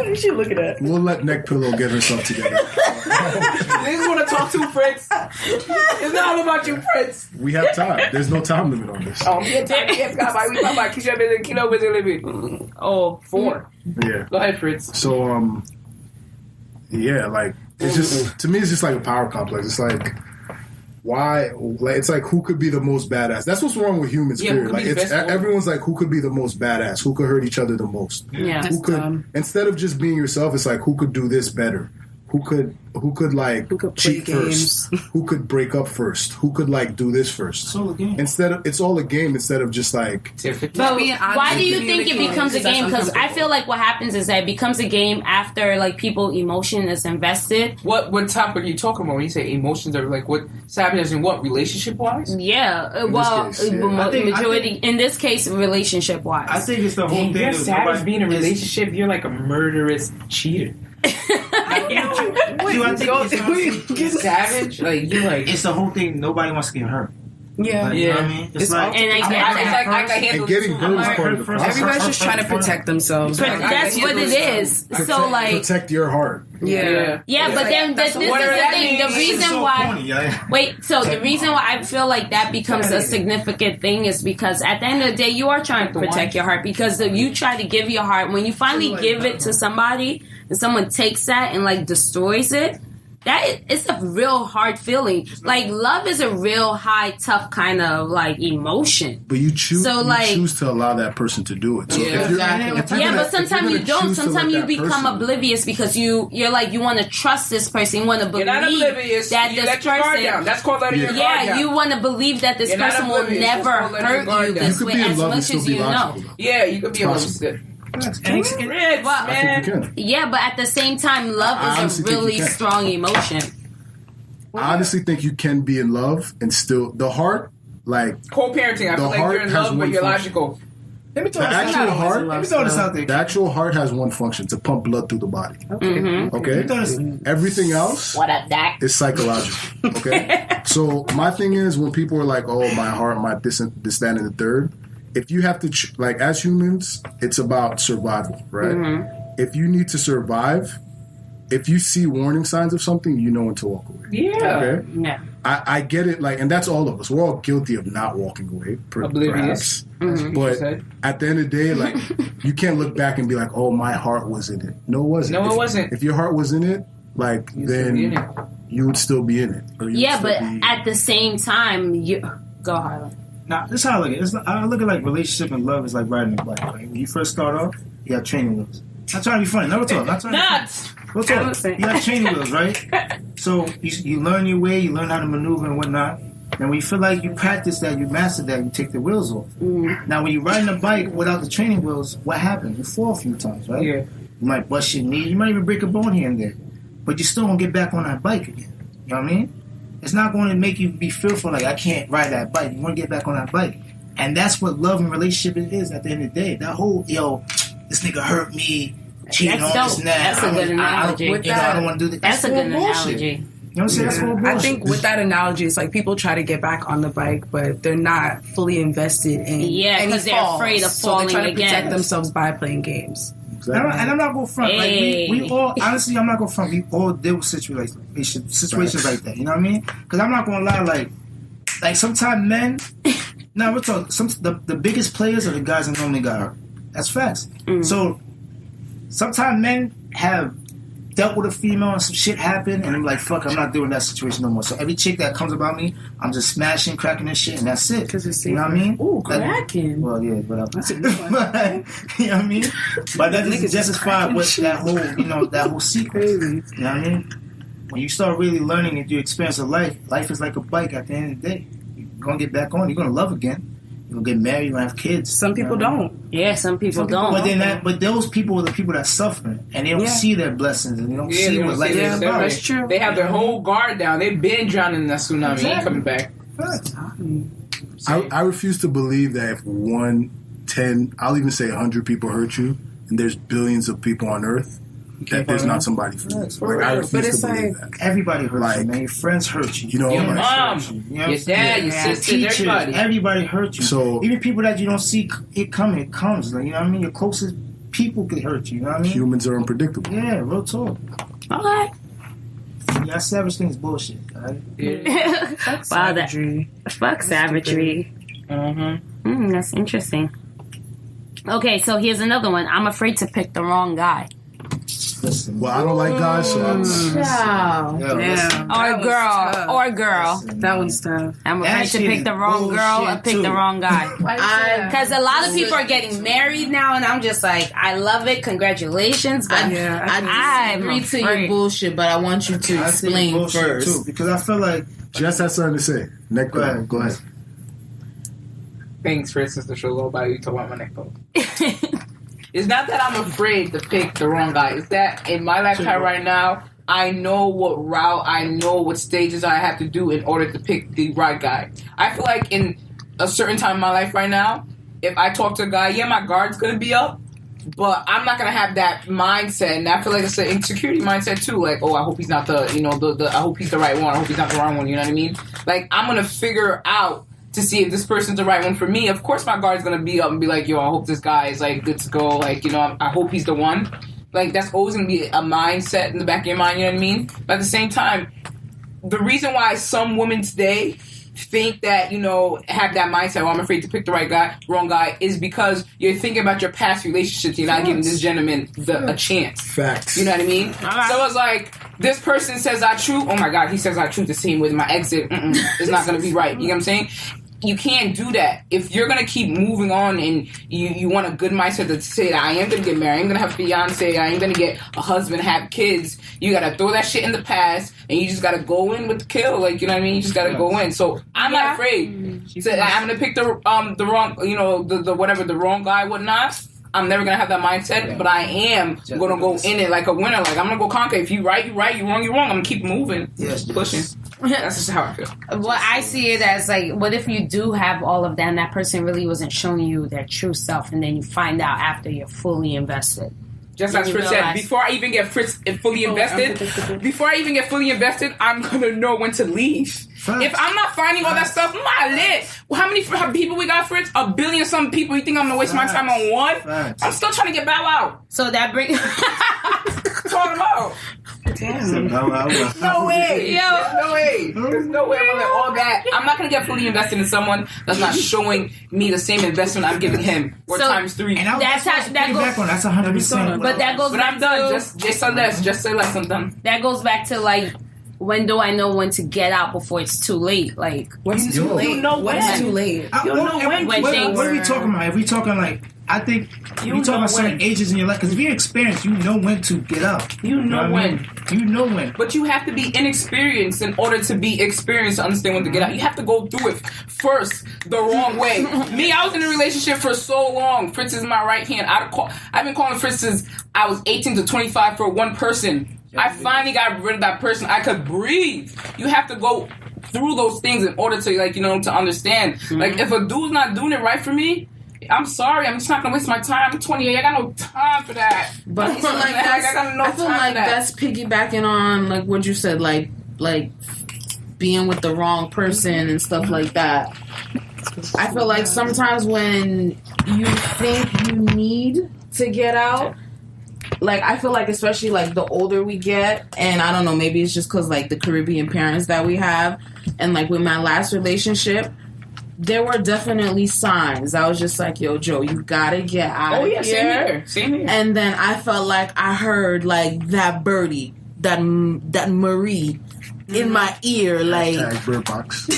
You should look at that. We'll let Neck Pillow get herself together. Niggas want to talk to Fritz. It's not all about you, Fritz. We have time. There's no time limit on this. Oh, 4. Yeah. Go ahead, Fritz. So, yeah, like, it's just, to me, it's just like a power complex. It's like, why? Like, it's like, who could be the most badass? That's what's wrong with humans. Period. Like, it's everyone's like, who could be the most badass? Who could hurt each other the most? Yeah. Who could? Instead of just being yourself, it's like, who could do this better? Who could cheat first? Who could break up first? Who could like do this first? It's all a game. It's all a game instead of just like. But why do you think it becomes a game? Because I feel like what happens is that it becomes a game after like people emotion is invested. What topic are you talking about when you say emotions are like what savage in what relationship wise? Yeah, in this case, relationship wise. I think it's the whole thing. You're savage being in a relationship. You're like a murderous cheater. You're savage. Like you're like. It's the whole thing. Nobody wants to get hurt. Yeah, you know what I mean? It's like, and I get that. And getting hurt is part of the process. Everybody's just trying to protect themselves. But that's what it is. So like protect your heart. Yeah. But then this is the thing. The reason why. Wait. So the reason why I feel like that becomes a significant thing is because at the end of the day, you are trying to protect your heart because if you try to give your heart when you finally give it to somebody and someone takes that and like destroys it. it's a real hard feeling. Like, love is a real high, tough kind of like emotion. But you choose. So, you like, choose to allow that person to do it. So but sometimes you don't. Sometimes you become oblivious because you're like, you want to trust this person. You want to believe You're not oblivious. that You this let your guard person. down. That's called letting your guard down. Yeah, you want to believe that this You're not person will oblivious. never That's called letting your hurt guard you down. this You could way be in as love and much still as be you know. logical, though. Yeah, you could be able to. Possible. Rich, Well, man. I think you can. Yeah, but at the same time, love I is a honestly think you really can. strong emotion. I honestly think you can be in love and still the heart, like Co-parenting. I The feel like heart you're in has love, but one you're function. logical. Let me throw the this actual out. heart. Let me throw this out there. The actual heart has one function: to pump blood through the body. Mm-hmm. Okay. Everything else What up, Dak? is psychological. Okay. So my thing is when people are like, "Oh, my heart, my this, that, and the third. If you have to, like, as humans, it's about survival, right? Mm-hmm. If you need to survive, if you see warning signs of something, you know when to walk away. Yeah. Okay. Yeah. I get it, like, and that's all of us. We're all guilty of not walking away, Oblivious. perhaps. But at the end of the day, like, you can't look back and be like, "Oh, my heart was in it." No, it wasn't. No, it wasn't. If your heart was in it, like, You'd still be in then it. you would still be in it. Or you would Yeah, still but be- at the same time, you go Harlan. Nah, this is how I look at it. I look at like relationship and love is like riding a bike. Right? When you first start off, you got training wheels. Not trying to be funny. Never talk. Not trying to be Nuts. funny. Real talk. You got training wheels, right? So you learn your way, you learn how to maneuver and whatnot. And when you feel like you practice that, you master that, you take the wheels off. Now, when you're riding a bike without the training wheels, what happens? You fall a few times, right? Yeah. You might bust your knee. You might even break a bone here and there. But you still going to get back on that bike again. You know what I mean? It's not going to make you be fearful like, I can't ride that bike. You want to get back on that bike. And that's what love and relationship is at the end of the day. That whole, this nigga hurt me, cheating on That's this dope. and that. That's a good analogy. I don't want to do that. That's a good all bullshit. analogy. You know what I'm saying? That's all bullshit. I think with that analogy, it's like people try to get back on the bike, but they're not fully invested in Yeah, any 'cause they're falls. afraid of So falling they try to again. protect themselves by playing games. And I'm not going to front. Hey. Like we all, honestly, I'm not going to front. We all deal with situations like that. You know what I mean? Because I'm not going to lie. Like sometimes men. Now we're talking. The biggest players are the guys that normally got hurt. That's facts. So sometimes men have dealt with a female and some shit happened, and I'm like, fuck, I'm not doing that situation no more. So every chick that comes about me, I'm just smashing, cracking and shit, and that's it. You know what I mean? Ooh, Like, cracking. well, yeah, whatever. You know what I mean? But that doesn't justify what that whole secret. You know what I mean? When you start really learning and you experience of life is like a bike at the end of the day. You're going to get back on. You're going to love again. You're going to get married. You're going to have kids. Some people don't. Yeah, some people don't. But those people are the people that suffer. And they don't see their blessings. And they don't see they what don't life see is it. about. That's true. They have their whole guard down. They've been drowning in that tsunami. Exactly. Ain't coming back. I refuse to believe that if 1, 10, I'll even say 100 people hurt you, and there's billions of people on Earth, that there's not somebody for you. Like, I But refuse it's to believe like- that. Everybody hurts Like, you, man. Your friends hurt you. you know, Your like, mom, hurt you. You know what your I'm saying? dad, your Your sister, teachers, everybody. hurt you. So- even people that you don't see it coming, it comes. Like, you know what I mean? Your closest people could hurt you. You know what I mean? humans are unpredictable. Yeah, real talk. Okay. That savage thing is bullshit. Right? Yeah. Wow, fuck savagery. That's interesting. Okay, so here's another one. I'm afraid to pick the wrong guy. Listen, Well, I don't like guys, so I'm, Wow. Yo, listen. Or girl. That one's tough. I'm That afraid to shit pick is the wrong girl bullshit, and pick too. the wrong guy. Because a lot of people are getting married now, and I'm just like, I love it. Congratulations. But I agree to your afraid. bullshit, but I want you to I think it's explain bullshit, first. too, because I feel like Jess has something to say. Next, Go ahead. Go ahead. Thanks for instance, the show go by you talking about my neck though. It's not that I'm afraid to pick the wrong guy. It's that in my lifetime right now, I know what route, I know what stages I have to do in order to pick the right guy. I feel like in a certain time in my life right now, if I talk to a guy, yeah, my guard's gonna be up, but I'm not gonna have that mindset, and I feel like it's an insecurity mindset too. Like, oh, I hope he's not the I hope he's the right one. I hope he's not the wrong one. You know what I mean? Like, I'm gonna figure out to see if this person's the right one for me. Of course, my guard's gonna be up and be like, yo, I hope this guy is like good to go. Like, you know, I hope he's the one. Like, that's always gonna be a mindset in the back of your mind. You know what I mean? But at the same time, the reason why some women today think that, you know, have that mindset, I'm afraid to pick the wrong guy, is because you're thinking about your past relationships. You're not giving this gentleman a chance. Facts. You know what I mean? So it's like, this person says I true. Oh my God, he says I true the same way my exit. It's not going to be right. You know what I'm saying? You can't do that. If you're going to keep moving on and you want a good mindset to say that I am going to get married, I'm going to have a fiance, I am going to get a husband, have kids, you got to throw that shit in the past and you just got to go in with the kill. Like, you know what I mean? You just got to go in. So I'm not afraid. So I'm going to pick the wrong, you know, the whatever, the wrong guy, whatnot. I'm never going to have that mindset, but I am going to go in it like a winner. Like, I'm going to go conquer. If you right, you right. You wrong, you wrong. I'm going to keep moving. Pushing. That's just how I feel. Well, I see it as like, what if you do have all of that and that person really wasn't showing you their true self, and then you find out after you're fully invested? Just as Fritz said, before I even get fully invested, I'm going to know when to leave. Facts. If I'm not finding all that stuff, I'm not lit. Well, how many people we got, Fritz? 1 billion some people. You think I'm going to waste my time on one? Facts. I'm still trying to get Bow Wow. So that brings... Talk about. Damn. No way. No way. There's no way I'm gonna let all that. I'm not gonna get fully invested in someone that's not showing me the same investment I'm giving him. Or times 3. And that's back on. That's 100%. But that goes back I'm done. Just say less. Just say less. I'm done. That goes back to like, when do I know when to get out before it's too late? Like, what's too late? You know what's too late? You know when. What are we talking about? If we talking like, I think you talking about certain ages in your life, because if you're experienced, you know when to get out. You know when. You know when. But you have to be inexperienced in order to be experienced to understand when to get out. You have to go through it first the wrong way. Me, I was in a relationship for so long. Fritz is my right hand. I've been calling Fritz since I was 18 to 25 for one person. I finally got rid of that person. I could breathe. You have to go through those things in order to, like, you know, to understand. Mm-hmm. Like, if a dude's not doing it right for me, I'm sorry. I'm just not gonna waste my time. I'm 28. I got no time for that. But I feel like that's piggybacking on like what you said, like being with the wrong person and stuff like that. I feel like sometimes when you think you need to get out, like I feel like especially like the older we get, and I don't know, maybe it's just because like the Caribbean parents that we have, and like with my last relationship, there were definitely signs. I was just like, yo, Joe, you gotta get out of here. Same here. And then I felt like I heard like that birdie, that Marie in my ear, like Bird Box. Come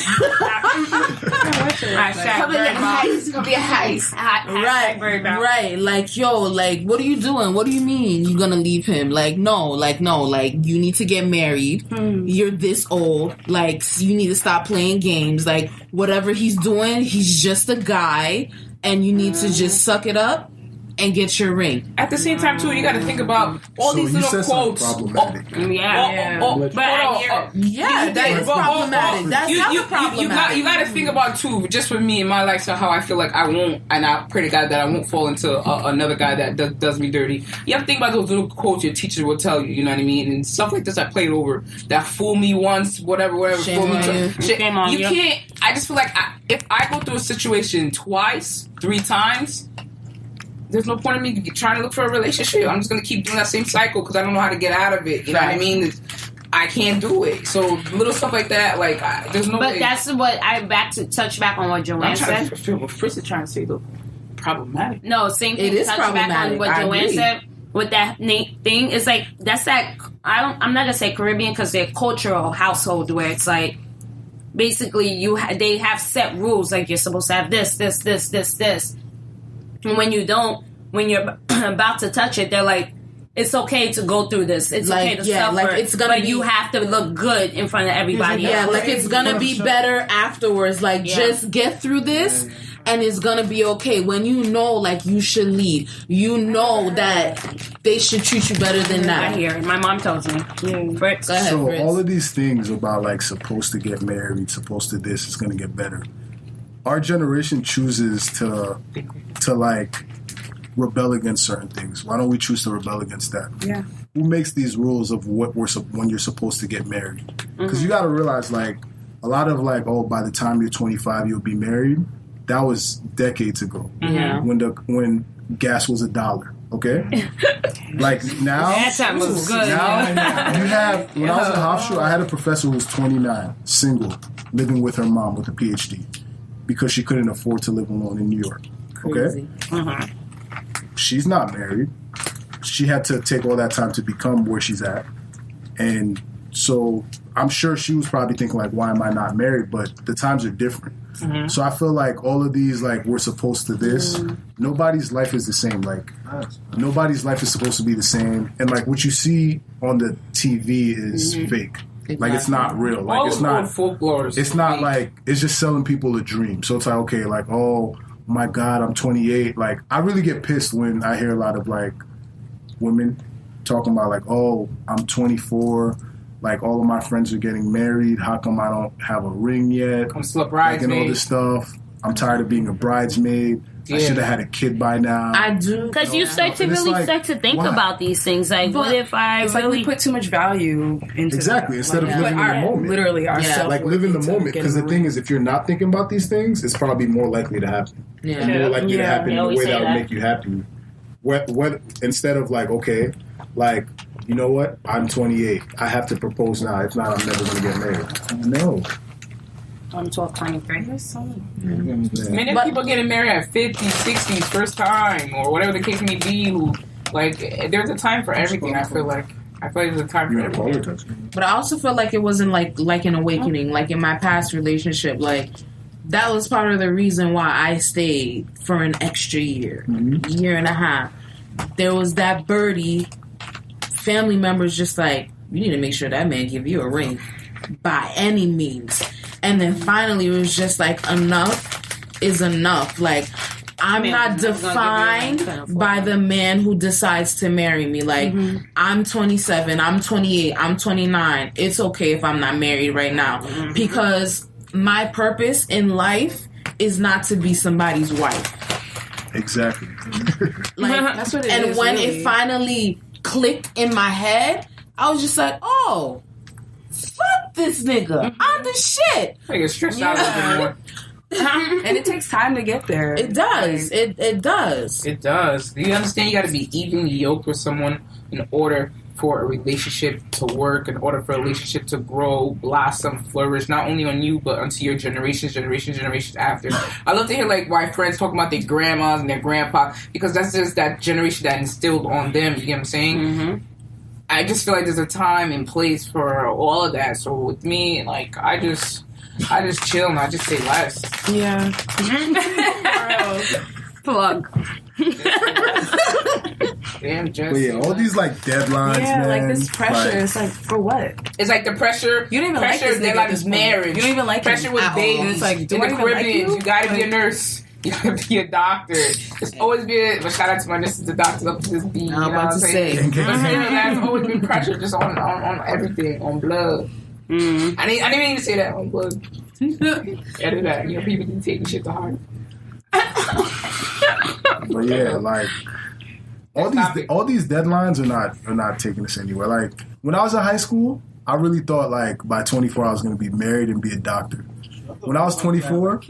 be a heist. Right. Like, yo, like, what are you doing? What do you mean you gonna leave him? Like, no, you need to get married. You're this old. Like, you need to stop playing games. Like, whatever he's doing, he's just a guy, and you need to just suck it up and get your ring. At the same time, too, you got to think about all these little quotes. That is problematic. That's problematic. You got to think about, too, just for me in my lifestyle, how I feel like I won't, and I pray to God that I won't fall into another guy that does me dirty. You have to think about those little quotes your teacher will tell you, you know what I mean? And stuff like this I played over. That fool me once, whatever. Shame on you. Shame on you. You can't, I just feel like if I go through a situation twice, 3 times, there's no point in me trying to look for a relationship. I'm just going to keep doing that same cycle because I don't know how to get out of it. You know what I mean? I can't do it. So little stuff like that, like, there's no way. But that's what touch back on what Joanne said. I feel what Fritz is trying to say, though. Problematic. No, same thing. It is touch problematic. back on what Joanne said with that thing. It's like, that's that, I'm not going to say Caribbean because they're cultural household where it's like, basically they have set rules. Like, you're supposed to have this. And when you don't, when you're about to touch it, they're like, it's okay to go through this. It's okay to suffer. Like but you have to look good in front of everybody else. Yeah, like it's going to be better afterwards. Like, just get through this and it's going to be okay. When you know, like, you should leave. You know that they should treat you better than that. I hear it. My mom tells me. Fritz. Go ahead, so Fritz. all of these things about, like, supposed to get married, supposed to this, is going to get better. Our generation chooses to like rebel against certain things. Why don't we choose to rebel against that? Yeah. Who makes these rules of when you're supposed to get married? Because you got to realize, like, a lot of like, oh, by the time you're 25 you'll be married. That was decades ago. Yeah. When gas was $1. Okay, like now That time was good. Now you have. When I was in Hofstra, I had a professor who was 29, single, living with her mom with a PhD because she couldn't afford to live alone in New York. Okay, she's not married. She had to take all that time to become where she's at, and so I'm sure she was probably thinking like, why am I not married? But the times are different. So I feel like all of these, like, we're supposed to this. Nobody's life is the same. Like, nobody's life is supposed to be the same. And, like, what you see on the TV is fake. Exactly. Like, it's not real. Like, it's not folklore. It's not like, it's just selling people a dream. So it's like, okay, like, oh my God, I'm 28. Like, I really get pissed when I hear a lot of, like, women talking about, like, oh, I'm 24. Like, all of my friends are getting married. How come I don't have a ring yet? I'm still a bridesmaid. Like, and all this stuff. I'm tired of being a bridesmaid. Yeah. I should have had a kid by now. I do. Because you start to really start to think about these things. Like, what if it's like we put too much value into Exactly. That. Instead of living in the moment. Literally ourselves. Like, live in the moment. Because the thing is, if you're not thinking about these things, it's probably more likely to happen. Yeah. And more likely to happen in a way that would make you happy. What instead of, like, okay, like, you know what? I'm 28. I have to propose now. If not, I'm never going to get married. No. I'm 12, 23. Many people getting married at 50s, 60s, first time, or whatever the case may be. Like, there's a time for everything, I feel like. There's a time for everything. But I also feel like it wasn't like an awakening. Like, in my past relationship, like, that was part of the reason why I stayed for an extra year, year and a half. There was that birdie. Family members just like, you need to make sure that man give you a ring by any means. And then finally it was just like, enough is enough. Like, I'm not defined by the man who decides to marry me. Like, I'm 27, I'm 28, I'm 29. It's okay if I'm not married right now. Because my purpose in life is not to be somebody's wife. Exactly. Like, that's what it is. And when it finally clicked in my head, I was just like, oh, fuck this nigga. I'm the shit. I get stressed out a little bit more. And it takes time to get there. It does. It does. It does. You understand? You got to be evenly yoked with someone in order for a relationship to work, in order for a relationship to grow, blossom, flourish, not only on you, but onto your generations after. I love to hear, like, why friends talk about their grandmas and their grandpa, because that's just that generation that instilled on them, you get what I'm saying? I just feel like there's a time and place for all of that. So with me, like, I just chill and I just say less. Yeah. Plug. Damn, just. But yeah, all these, like, deadlines, man. Like, this pressure. Like, it's like, for what? It's like the pressure. You don't even pressure like this nigga at this point. marriage. You don't even like pressure him with at all. babies. It's like, do in I the even like Caribbean, you? you gotta be a nurse. You gotta be a doctor. It's always been. But shout out to my nurses, the doctors up to this beat. I'm about to say. But that's always been pressure, just on everything, on blood. I didn't mean to say that, on blood. Edit that. You know, people can take shit to heart. But yeah, like, all these deadlines are not taking us anywhere. Like, when I was in high school, I really thought, like, by 24 I was going to be married and be a doctor. When I was 24,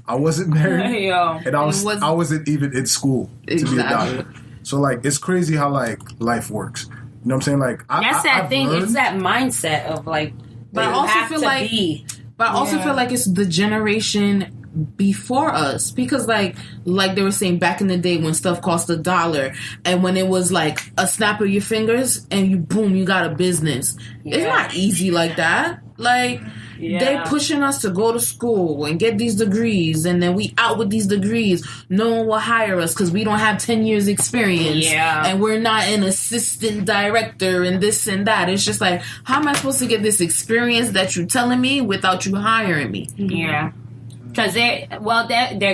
I wasn't married, and I wasn't even in school to be a doctor. So, like, it's crazy how, like, life works. You know what I'm saying? Like, that's that thing. It's that mindset of, like, but I also feel like, feel like it's the generation before us, because like they were saying back in the day when stuff cost $1 and when it was like a snap of your fingers and you got a business. It's not easy like that. Like, they pushing us to go to school and get these degrees, and then we out with these degrees. No one will hire us because we don't have 10 years experience. And we're not an assistant director and this and that. It's just like, how am I supposed to get this experience that you're telling me without you hiring me? Yeah. Because there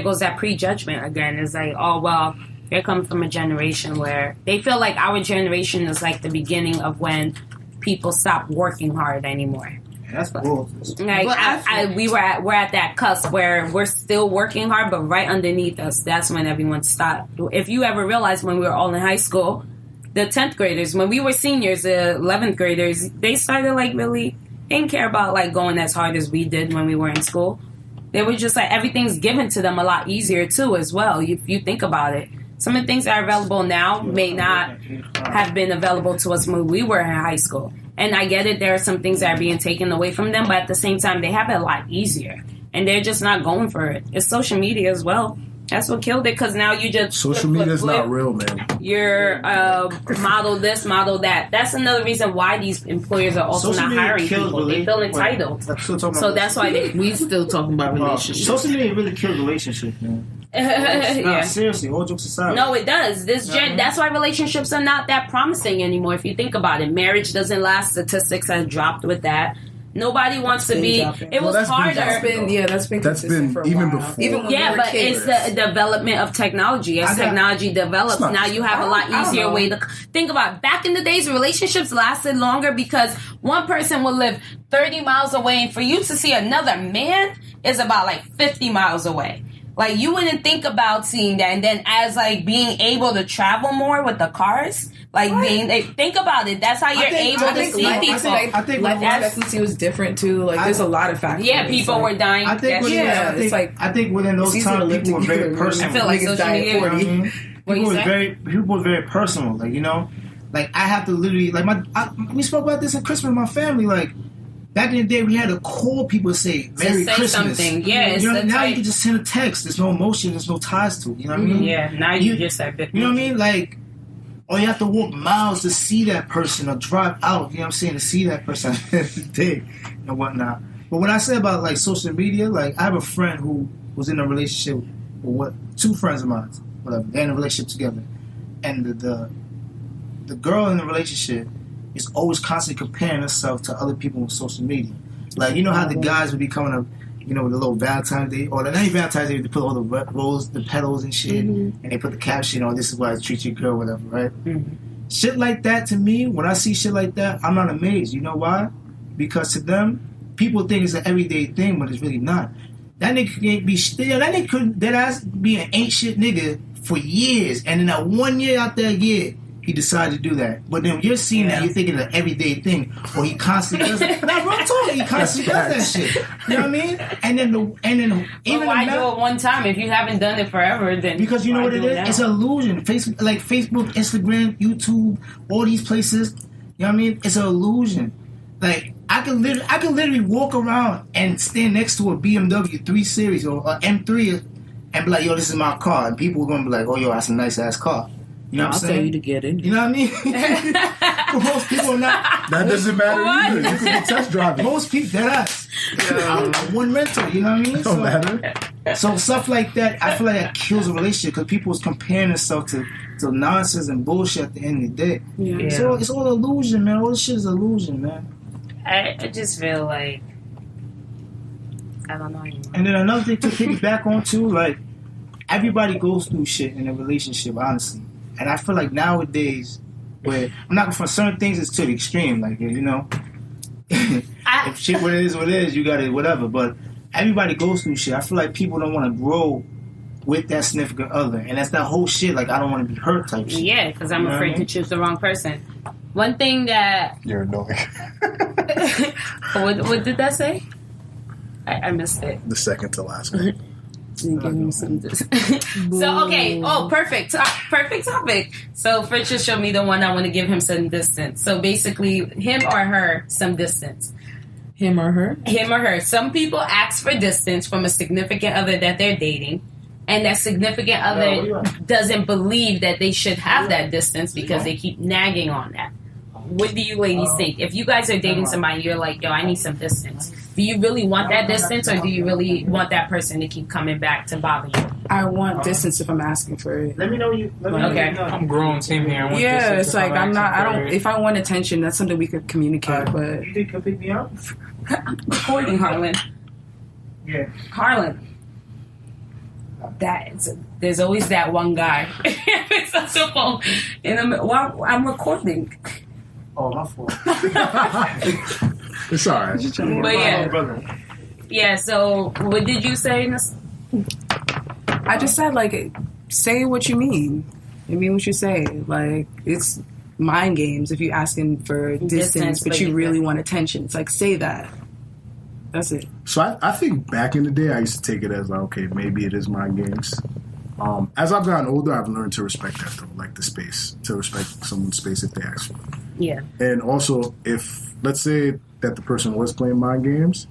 goes that prejudgment again. It's like, oh, well, they're coming from a generation where they feel like our generation is like the beginning of when people stop working hard anymore. That's cool. Like, we're at that cusp where we're still working hard, but right underneath us, that's when everyone stopped. If you ever realize, when we were all in high school, the 10th graders, when we were seniors, the 11th graders, they started like really didn't care about like going as hard as we did when we were in school. They were just like, everything's given to them a lot easier too as well. You think about it. Some of the things that are available now may not have been available to us when we were in high school. And I get it, there are some things that are being taken away from them, but at the same time, they have it a lot easier. And they're just not going for it. It's social media as well. That's what killed it, because now you just... Social media is not real, man. You're model this, model that. That's another reason why these employers are also Social not media hiring kills people. They feel entitled. So that's why they... We still talking about relationships. Social media really kills relationships, man. Yeah. Seriously, all jokes aside. No, it does. That's why relationships are not that promising anymore. If you think about it, marriage doesn't last. Statistics have dropped with that. Nobody wants to be. It was harder. That's been consistent for a even while. before. Even when Yeah, we were but kids. it's the development of technology. As technology develops, now you have a lot I don't easier know. way to think about it. Back in the days, relationships lasted longer because one person would live 30 miles away, and for you to see another man is about like 50 miles away. Like, you wouldn't think about seeing that. And then as like being able to travel more with the cars, like think about it. That's how you're able to see people. I think life that's- expectancy was different too. Like, there's a lot of factors. Yeah, people were dying. I think I think within those it's easier to times live people were very together. personal. I feel like Niggas social die at media. 40. You know what I mean? What you say? People was very personal. Like, you know, like I have to literally we spoke about this at Christmas with my family. Like, back in the day, we had to call people and say Merry say Christmas. something. Yeah, it's you know, the now type. you can just send a text. There's no emotion. There's no ties to it. You know what I mean? Yeah, now you just have big. You know what I mean? Like, or you have to walk miles to see that person or drive out, you know what I'm saying, to see that person every day and whatnot. But what I say about, like, social media, like, I have a friend who was in a relationship with two friends of mine, whatever. They're in a relationship together. And the girl in the relationship is always constantly comparing herself to other people on social media. Like, you know how the guys would be coming up, you know, with the little Valentine's Day, or not even Valentine's Day, they put all the rose, the petals and shit, and they put the caption, oh, this is why I treat your girl, whatever, right? Shit like that, to me, when I see shit like that, I'm not amazed. You know why? Because to them, people think it's an everyday thing, but it's really not. That nigga can't be still. That nigga could dead ass be an ain't shit nigga for years, and in that 1 year out that year, he decided to do that. But then when you're seeing that, you're thinking it's an everyday thing, or he constantly does it. Nah, bro, I'm talking. He constantly does that shit. You know what I mean? And then But why do it one time if you haven't done it forever? Then because you know why what it do is? now? It's an illusion. Facebook, Instagram, YouTube, all these places. You know what I mean? It's an illusion. Like, I can literally walk around and stand next to a BMW 3 Series or an M3 and be like, yo, this is my car. And people are going to be like, oh, yo, that's a nice ass car. You know what I'm saying? I'll tell you to get in. You know what I mean? But most people are not. That doesn't matter either. You could be test driving. Most people, that's one rental. You know what I mean? Don't matter. So stuff like that, I feel like that kills a relationship because people is comparing themselves to nonsense and bullshit at the end of the day. Yeah. So it's all illusion, man. All this shit is illusion, man. I just feel like I don't know anymore. And then another thing to piggyback on too, like everybody goes through shit in a relationship, honestly. And I feel like nowadays, where I'm not for certain things, it's to the extreme. Like, you know, if shit what it is, you got it, whatever. But everybody goes through shit. I feel like people don't want to grow with that significant other, and that's that whole shit. Like, I don't want to be hurt type shit. Yeah, because I'm afraid to choose the wrong person. One thing that You're annoying. what did that say? I missed it. The second to last one. So okay. Oh, perfect topic. So Fritz just showed me the one I want to give him some distance. So basically, him or her, some distance. Him or her? Him or her. Some people ask for distance from a significant other that they're dating, and that significant other doesn't believe that they should have that distance because they keep nagging on that. What do you ladies think? If you guys are dating somebody, you're like, yo, I need some distance. Do you really want that distance, or do you really want that person to keep coming back to bother you? I want distance if I'm asking for it. Let me know you. Okay. I'm grown, same here. I want Yeah, this, it's like if I'm not. I asking don't. for it. If I want attention, that's something we could communicate. But You think you'll pick me up? Recording, Harlan. Yeah. Harlan. There's always that one guy. It's such a phone. Well, I'm recording. Oh, my fault. It's all right. But yeah. So what did you say? I just said, like, say what you mean. I mean what you say. Like, it's mind games if you're asking for distance, but you really want attention. It's like, say that. That's it. So I think back in the day, I used to take it as, like, okay, maybe it is mind games. As I've gotten older, I've learned to respect that though, like the space, to respect someone's space if they ask for it. Yeah. And also, if let's say that the person was playing mind games,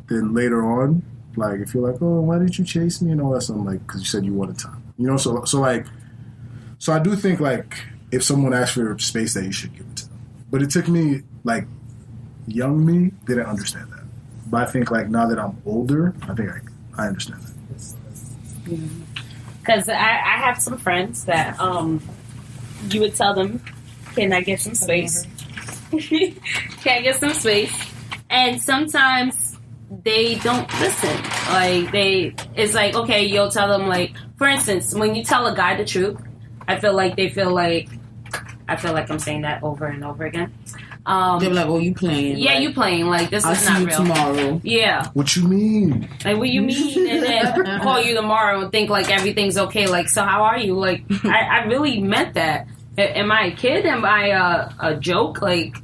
then later on, like if you're like, oh, why did you chase me and all that stuff, I'm like, because you said you wanted time, you know. So I do think like if someone asks for space, that you should give it to them. But it took me like young me didn't understand that. But I think like now that I'm older, I think I understand that. Because I have some friends that you would tell them, can I get some space? Can I get some space? And sometimes they don't listen. Like it's like, okay, you'll tell them like, for instance, when you tell a guy the truth, I feel like I'm saying that over and over again. They're like, oh, you playing. Yeah, like, you playing. Like, this I'll is not see you real. tomorrow. Yeah. What you mean? Like, what you mean? And then call you tomorrow and think, like, everything's okay. Like, so how are you? Like, I really meant that. Am I a kid? Am I a joke? Like,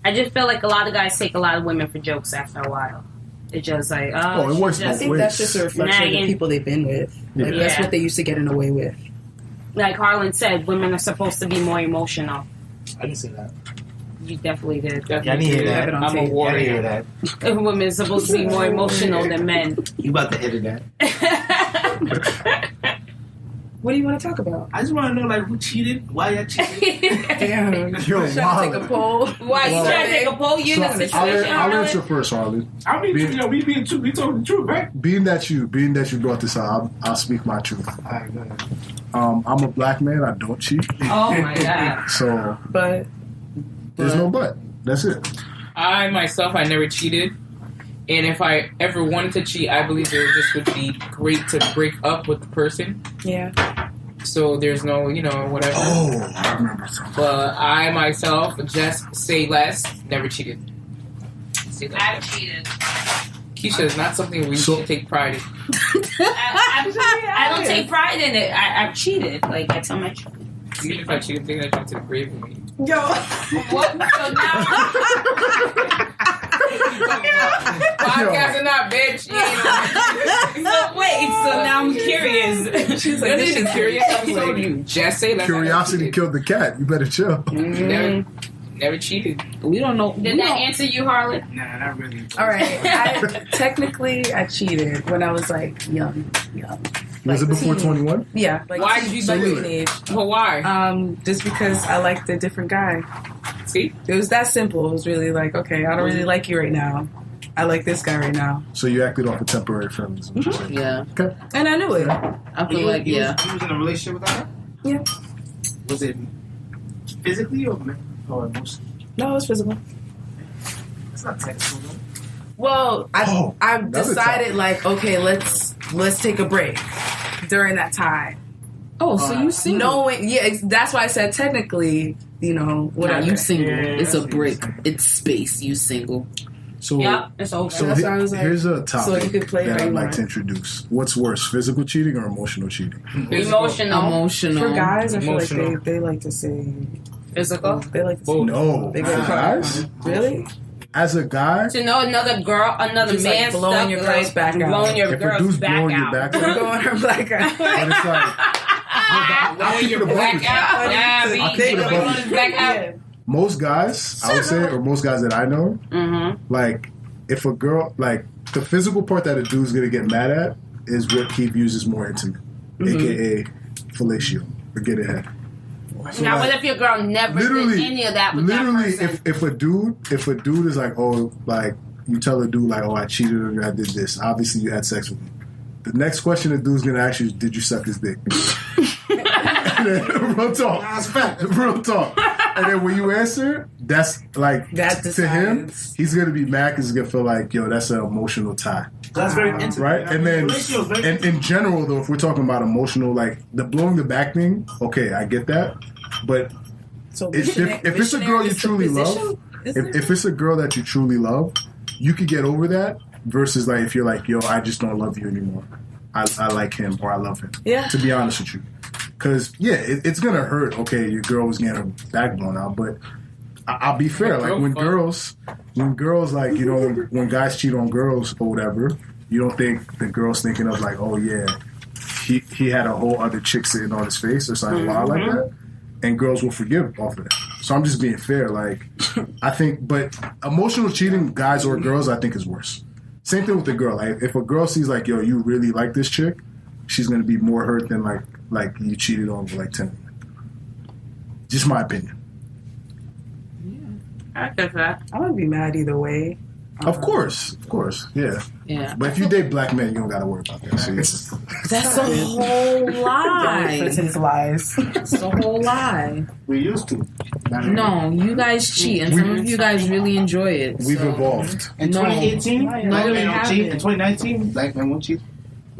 I just feel like a lot of guys take a lot of women for jokes after a while. It's just like, it works I think that's just a reflection of the people they've been with. Like, Yeah. That's what they used to getting away with. Like Harlan said, women are supposed to be more emotional. I didn't say that. You definitely did. Yeah, I didn't hear Have that. it on I'm a tape. I didn't warrior. hear that. Women are supposed to be more emotional than men. You about to edit that? What do you want to talk about? I just want to know, like, who cheated? Why y'all cheated? Damn. Yo, Trying to take a poll. Why you trying to take a poll? You in a situation, I'll Harlan? answer first, Harlan. I mean, you know, we being true. We talking the truth, right? Being that you brought this up, I'll speak my truth. All right, go ahead. I'm a black man. I don't cheat. Oh my god. So But there's no but. That's it. I myself, I never cheated. And if I ever wanted to cheat, I believe it just would be great to break up with the person. yeah, So there's no, whatever. Oh, I remember something. But I myself, just say less, never cheated. Say less. I've cheated. Keisha is not something we should take pride in. I don't take pride in it. I've cheated. Like, I tell my Even if I cheated, I'm thinking I jumped to the grave with me. yo, what? So now, Podcasts are not bitch. so wait. So now I'm curious. she's like, this is curious. I told you. Just say less. Curiosity killed the cat. You better chill. Never cheated. We don't know. Did that answer you, Harlan? Nah, not really. All right. Technically, I cheated when I was like young. Was it before teen. 21? Yeah. Like Why did you like do it? teenage. But why? Just because I liked a different guy. See? It was that simple. It was really like, okay, I don't really like you right now. I like this guy right now. So you acted off a temporary friends. Yeah. Okay. And I knew it. I feel like, yeah. You was in a relationship with her? Yeah. Was it physically or emotionally? No, it was physical. It's not technical, though. Well, I another decided topic. like, okay, let's take a break during that time. Oh, so you single? Knowing, that's why I said technically, whatever. Nah, you single. Yeah, It's a that's break. It's space. You single. So, Yep, it's over. so That's why I was like, here's a so you topic could play that how I'd you like want. to introduce. What's worse, physical cheating or emotional cheating? Emotional. Emotional. For guys, I feel Emotional. like they like to say Physical. they like to say No. They As go a guys? Really? As a guy, To know another girl, another Just, like, man blowing stuff, your girl's like, back out. blowing your if a girl's dude's back blowing out. your back I'm out, going her black eye. but it's like, I'll keep it a Back buck. out. Yeah, I'll me. keep it a Blowing buck. his back out. Yeah. Most guys, I would say, or most guys that I know, like, if a girl, like, the physical part that a dude's gonna get mad at is what he views as more intimate, aka fellatio, or get ahead. So, Now, like, what if your girl never literally, did any of that with literally, that person? if a dude is like, oh, like, you tell a dude like, oh, I cheated or I did this. Obviously, you had sex with me. The next question the dude's gonna ask you is, did you suck his dick? And then, real talk. Real talk. And then when you answer, that's like, That to him, decides. he's gonna be mad because he's gonna feel like, yo, that's an emotional tie. That's very intimate. Right? And then, Relationship is very and in general, though, if we're talking about emotional, like, the blowing the back thing, okay, I get that. But So if it's a girl you truly love, if it's a girl that you truly love, you could get over that versus like if you're like, yo, I just don't love you anymore. I like him or I love him. Yeah. To be honest with you. Because, yeah, it's going to hurt. Okay, your girl was getting her back blown out. But I'll be fair. Like, when girls, like, when guys cheat on girls or whatever, you don't think the girl's thinking of like, oh, yeah, he had a whole other chick sitting on his face or something wild like that, and girls will forgive off of that. So I'm just being fair. Like, I think, but emotional cheating, guys or girls, I think is worse. Same thing with the girl. Like, if a girl sees like, yo, you really like this chick, she's gonna be more hurt than like you cheated on with like 10. Just my opinion. I get that. I wouldn't be mad either way. Of course, yeah. Yeah. But if you date black men, you don't gotta worry about that. So That's a whole lie. For his lies. It's a whole lie. We used to. No, you guys cheat, and some of you guys really enjoy it. We've so. evolved. In 2018, black men don't cheat. In haven't. 2019, black men won't cheat.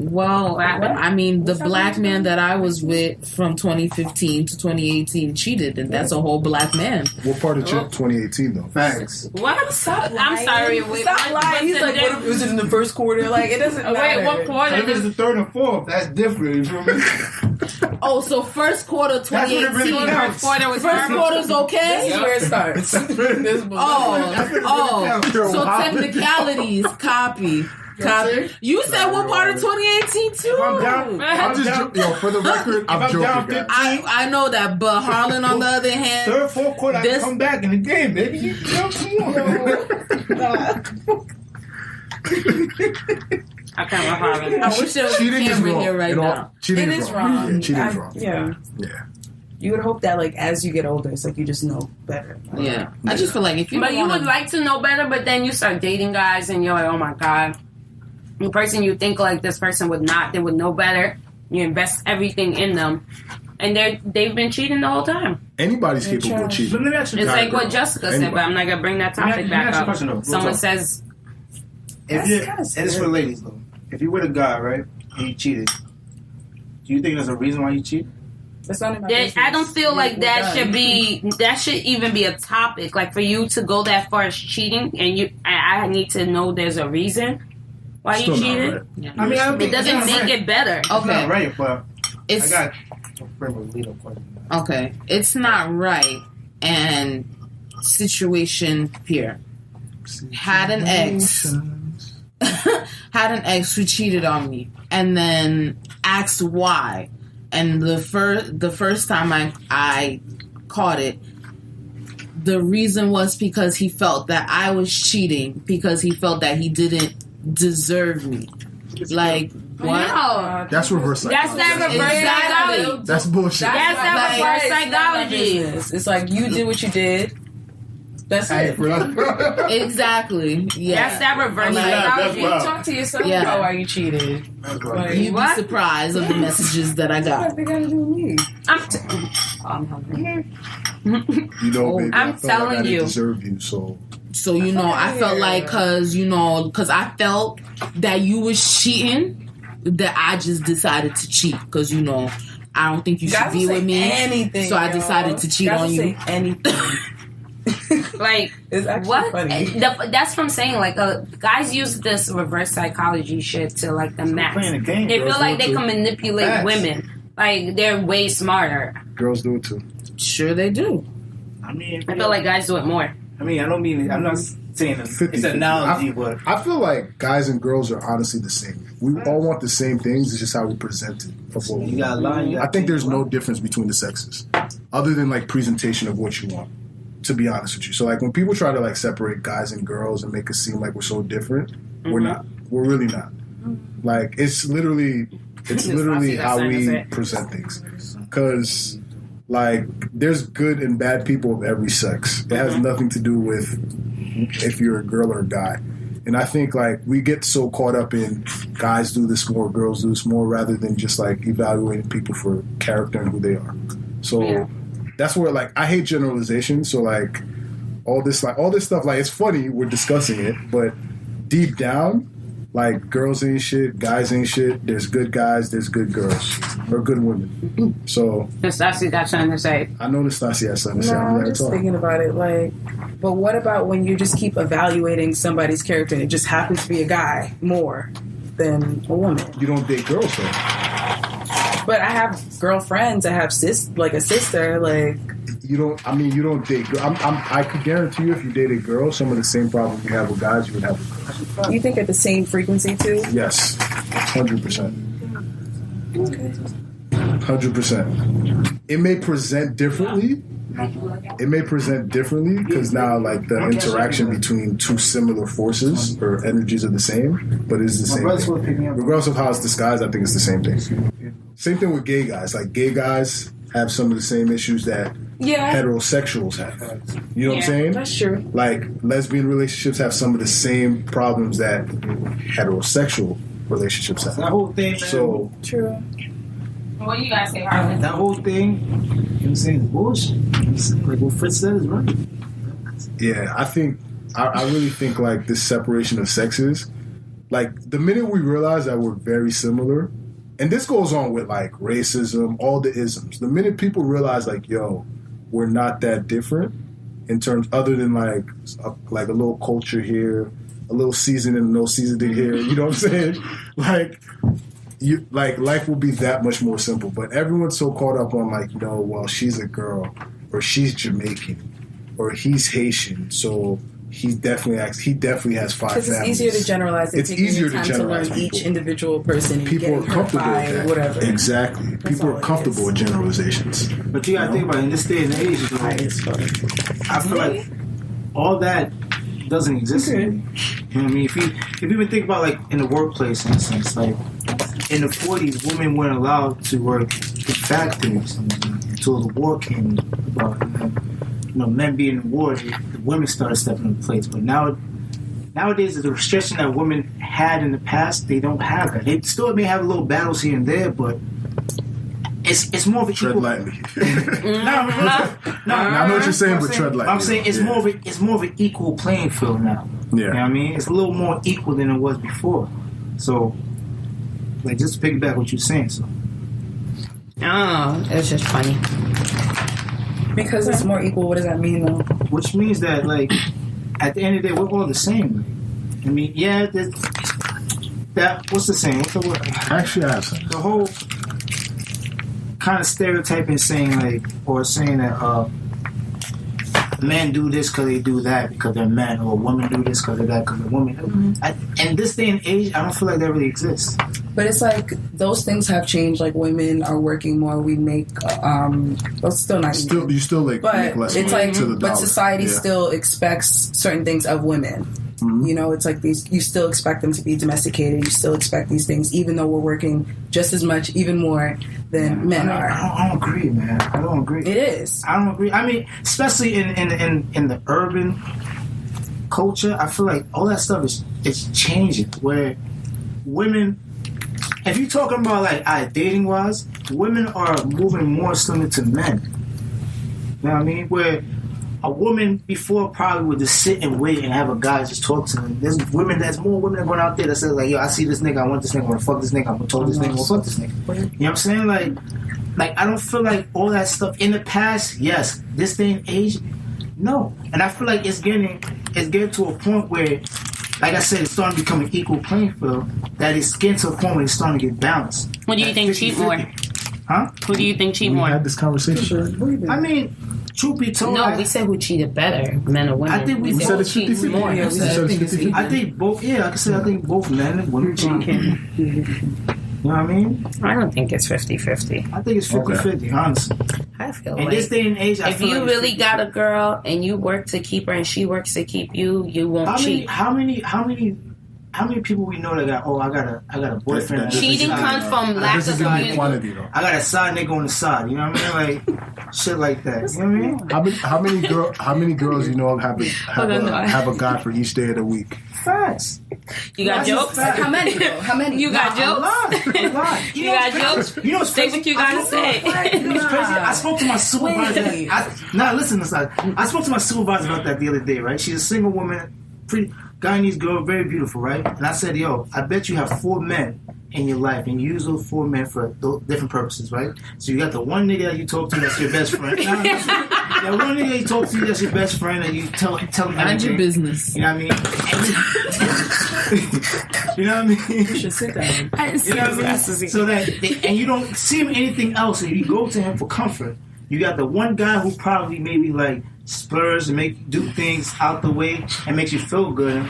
Well, I mean, the black man that I was with from 2015 to 2018 cheated, and that's a whole black man. What part of 2018 though? Facts. What? I'm sorry. Wait, Stop lying. He's like, what was it in the first quarter? Like, it doesn't matter. Wait, what quarter? If it's the third and fourth, that's different. You feel me? Oh, so first quarter That's what it 2018. really counts. First quarter's okay? This is where it starts. That's what it really counts. So technicalities, copy. You said what part of 2018 too? I'm down. I'm just for the record, I'm joking. Guys. I know that, but Harlan on the other hand, Third, fourth quarter, I can come back in the game, baby. You know, come on. I can't remember Harlan. I wish there was a Cheating is camera wrong. here right now. Cheating It is is wrong. wrong. Yeah, cheating is wrong. Yeah. Yeah. You would hope that, like, as you get older, it's like you just know better. Yeah, I just feel like if you But you wanna- would like to know better, but then you start dating guys and you're like, oh my God. The person you think like this person would not, they would know better. You invest everything in them. And they've been cheating the whole time. Anybody's capable of cheating. Let me ask you It's a like question. what Jessica said, but I'm not going to bring that Let me topic ask back you a up. question, though. Real Someone talk. says, If you, That's kinda and it's for ladies though. If you with a guy, right, and he cheated, do you think there's a reason why he cheated? That's not in my that, business. I don't feel like We're that done. that should even be a topic. Like for you to go that far as cheating, and I need to know there's a reason why Still you not cheated. right. Yeah. I mean, I don't It think doesn't it's make right. it better. It's Okay. not right, but I It's got a lead up question. okay. It's not right. And situation here. Had an ex who cheated on me, and then asked why. And the first time I caught it, the reason was because he felt that I was cheating because he felt that he didn't deserve me. Like what? No. That's reverse That's psychology. that reverse Exactly. psychology. That's bullshit. That's that why reverse it's not my psychology. business. It's like you did what you did. That's Hey, it. bro. Exactly. Yeah. That's that reverse Like, psychology. that's Talk to yourself Yeah. about why you cheated. Like, You'd be What? surprised of the messages that I got. what they got to do with me? I'm hungry. You know, baby, I'm I felt like I telling didn't you. deserve you, so So I felt like because I felt that you was cheating, that I just decided to cheat because I don't think you should Guys be will with say me. anything, So I yo. decided to cheat Guys on will you. say anything. Like, It's actually what? funny. That's what I'm saying. Like, guys use this reverse psychology shit to like the max. Playing a game, They girls feel like do it they too. can manipulate Facts. women. Like they're way smarter. girls do it too. Sure they do. I mean, I feel like guys do it more. I mean, I don't mean. I'm not saying it's 50-50. an analogy, but I feel like guys and girls are honestly the same. We all want the same things. It's just how we present it. Of what we you got a line. I think there's no difference between the sexes, other than like presentation of what you want. To be honest with you, so like when people try to like separate guys and girls and make us seem like we're so different, we're not. We're really not. Like it's literally how we present things. Because like there's good and bad people of every sex. It has nothing to do with if you're a girl or a guy. And I think like we get so caught up in guys do this more, girls do this more, rather than just like evaluating people for character and who they are. So. Yeah. That's where like I hate generalization. So like all this stuff, like it's funny we're discussing it, but deep down, like girls ain't shit, guys ain't shit. There's good guys, there's good girls, or good women. So Nastasi got something to say. I know Nastasi has something to say. No, I'm I'm glad to just talk. thinking about it. Like, but what about when you just keep evaluating somebody's character and it just happens to be a guy more than a woman? You don't date girls though. But I have girlfriends. I have a sister. Like, You don't date girls. I could guarantee you if you dated girls, some of the same problems you have with guys, you would have with girls. you think at the same frequency too? Yes, 100%. 100%. It may present differently. Because now, like, the interaction between two similar forces or energies are the same, but it's the same thing. Regardless of how it's disguised, I think it's the same thing. Same thing with gay guys. Like, gay guys have some of the same issues that heterosexuals have. You know what I'm saying? That's true. Like, lesbian relationships have some of the same problems that heterosexual relationships have. That whole thing, man. So, True. What do you guys say, Harlan? That whole thing, you know what I'm saying, is bullshit. Like what Fritz said is right. yeah, I really think, like, this separation of sexes, like, the minute we realize that we're very similar, and this goes on with, like, racism, all the isms, the minute people realize, like, yo, we're not that different in terms, other than, like a little culture here, a little seasoning and no seasoning here, you know what I'm saying? Like, life will be that much more simple. But everyone's so caught up on, like, no, well, she's a girl, or she's Jamaican, or he's Haitian, so he definitely has 5 families. Because it's easier to generalize. It's easier to generalize. Learn each individual person. And people are comfortable with that. Whatever. Exactly. People are comfortable with generalizations. But you gotta think about it, in this day and age, though, I feel like all that doesn't exist anymore. You know what I mean? If you even think about, like, in the workplace, in a sense, like, in the 40s, women weren't allowed to work in factories until the war came about. Men being in war, the women started stepping in place. But nowadays, the restriction that women had in the past, they don't have that. They still may have little battles here and there, but it's more of a tread equal. lightly. No, I know what you're saying, but tread lightly. I'm saying it's more of an equal playing field now. Yeah. You know what I mean? It's a little more equal than it was before. So, like, just to piggyback what you're saying, so. Oh, it's just funny. Because it's more equal, what does that mean, though? Which means that, like, at the end of the day, we're all the same. I mean, yeah, what's the same? What's the word? Actually, I have something. The whole kind of stereotyping saying, like, or saying that men do this because they do that because they're men, or women do this because they're that because they're women. Mm-hmm. In this day and age, I don't feel like that really exists. But it's like those things have changed. Like, women are working more. We make well, still not. You still like but make less it's money like, to the dollar. but society still expects certain things of women. Mm-hmm. You know, it's like these. You still expect them to be domesticated. You still expect these things, even though we're working just as much, even more than men are. I don't agree, man. I don't agree. It is. I don't agree. I mean, especially in the urban culture, I feel like all that stuff is changing. Where women, if you're talking about, like, dating wise, women are moving more similar to men. You know what I mean? Where a woman before probably would just sit and wait and have a guy just talk to them. There's more women that going out there that say, like, yo, I see this nigga, I want this nigga, I want to fuck this nigga, I'm gonna talk this nigga, I want to fuck this nigga. You know what I'm saying? Like I don't feel like all that stuff in the past. Yes, this day and age, no. And I feel like it's getting to a point where, like I said, it's starting to become an equal playing field. That it's getting to a point where it's starting to get balanced. What do you think cheat more? Huh? Who do you think cheat more? We had this conversation. I mean, truth be told, No, we said who cheated better, men or women. I think we said both it's 50-50. more. Yeah, we said it's 50-50. I think both. Yeah, like I said, I think both men and women cheat. You know what I mean? I don't think it's 50-50. I think it's 50-50, honestly. I feel In like this day and age, I if feel you like really got a girl and you work to keep her and she works to keep you, you won't cheat. How many people we know that got? Oh, I got a boyfriend. Cheating comes from lack of communication. Quantity, though. I got a side nigga on the side. You know what I mean? Like shit like that. You know what I mean? How many girls you know have a guy for each day of the week? Facts. You got jokes? How many? Though? How many? You got jokes? A lot. You got jokes? You know what's Say crazy? what you gotta say. You know what's crazy? I spoke to my supervisor. Listen to this. I spoke to my supervisor about that the other day, right? She's a single woman, pretty Guyanese girl, very beautiful, right? And I said, yo, I bet you have 4 men in your life, and you use those 4 men for different purposes, right? So you got the one nigga that you talk to that's your best friend. That one nigga that you talk to that's your best friend, and you tell him Mind your business. You know what I mean? You know what I mean? You should sit down. You know what I mean? So that and you don't see him anything else, and you go to him for comfort. You got the one guy who probably maybe like splurge and make you do things out the way and makes you feel good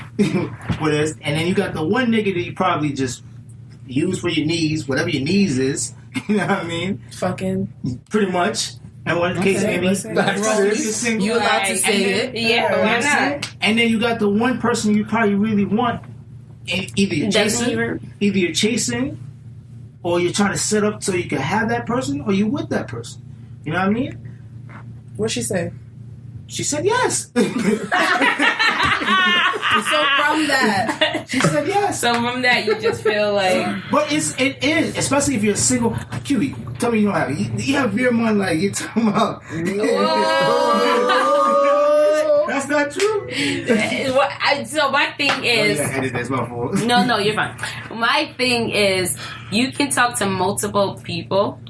with us, and then you got the one nigga that you probably just use for your needs, whatever your needs is, You know what I mean? Fucking. Pretty much. And what the case may be, you allowed to say it. Yeah, why not? And then you got the one person you probably really want. And either you're chasing, or you're trying to set up so you can have that person, or you with that person. You know what I mean? What'd she say? She said yes. So from that, she said yes. So from that, you just feel like. But it is, especially if you're single. Cutie, tell me you don't have it. You have beer money like you're talking about. That's not true. So my thing is. That's my fault. No, you're fine. My thing is, you can talk to multiple people.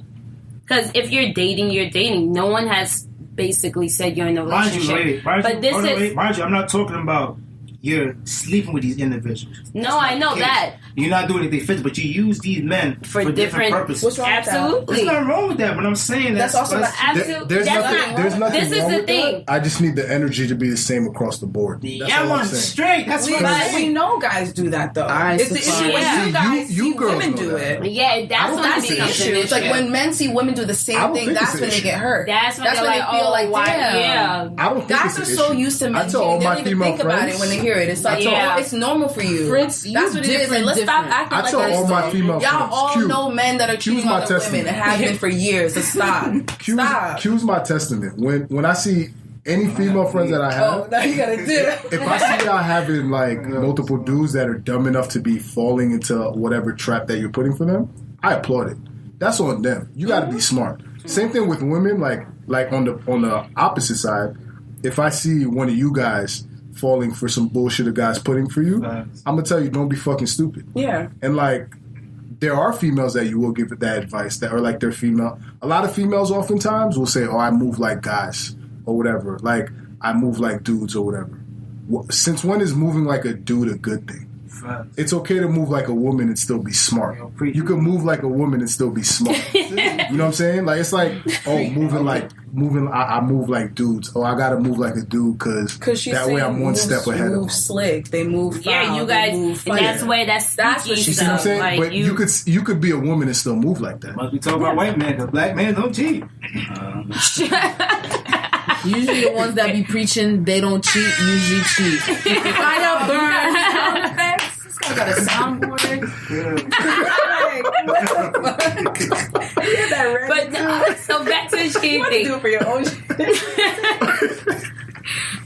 Because if you're dating, you're dating. No one has basically said you're in a relationship. Mind you, I'm not talking about you're sleeping with these individuals. No, I know that. You're not doing anything physical, but you use these men for different purposes. What's wrong Absolutely. with that? There's nothing wrong with that, but I'm saying that's also absolutely. There's nothing This is wrong the with thing. that. I just need the energy to be the same across the board. That's all I'm saying. Straight. That's what I'm saying. We know guys do that though. It's the issue when you guys see women do it. Yeah, that's the issue. It's like when men see women do the same thing, that's when they get hurt. That's when they feel like, damn. I don't think guys are so used to men cheating, they don't even think about it when they hear it. It's like, it's normal for you. Fritz, that's what it is. And let's stop acting like that. All my female y'all all friends. know men that are cheating on their women and have been for years. So stop. Q's my testament. When I see any female friends that I have, now you gotta do it. If I see y'all having like multiple dudes that are dumb enough to be falling into whatever trap that you're putting for them, I applaud it. That's on them. You got to be smart. Same thing with women. Like on the opposite side, if I see one of you guys falling for some bullshit a guy's putting for you, I'm gonna tell you, don't be fucking stupid. Yeah. And like, there are females that you will give that advice that are like, they're female. A lot of females oftentimes will say, "Oh, I move like guys," or whatever. Like, I move like dudes or whatever. Since when is moving like a dude a good thing? It's okay to move like a woman and still be smart. You can move like a woman and still be smart. You know what I'm saying? Like, it's like, I move like dudes. Oh, I gotta move like a dude because that way I'm one step ahead of them. Move slick. They move foul. Yeah, you guys. And that's why that's what you she see what I'm saying? Like, but you could be a woman and still move like that. Must be talking about white men because black men don't cheat. Usually the ones that be preaching they don't cheat usually cheat. I know, burn. This guy got a soundboard. But so back to the cheating thing. Do it for your own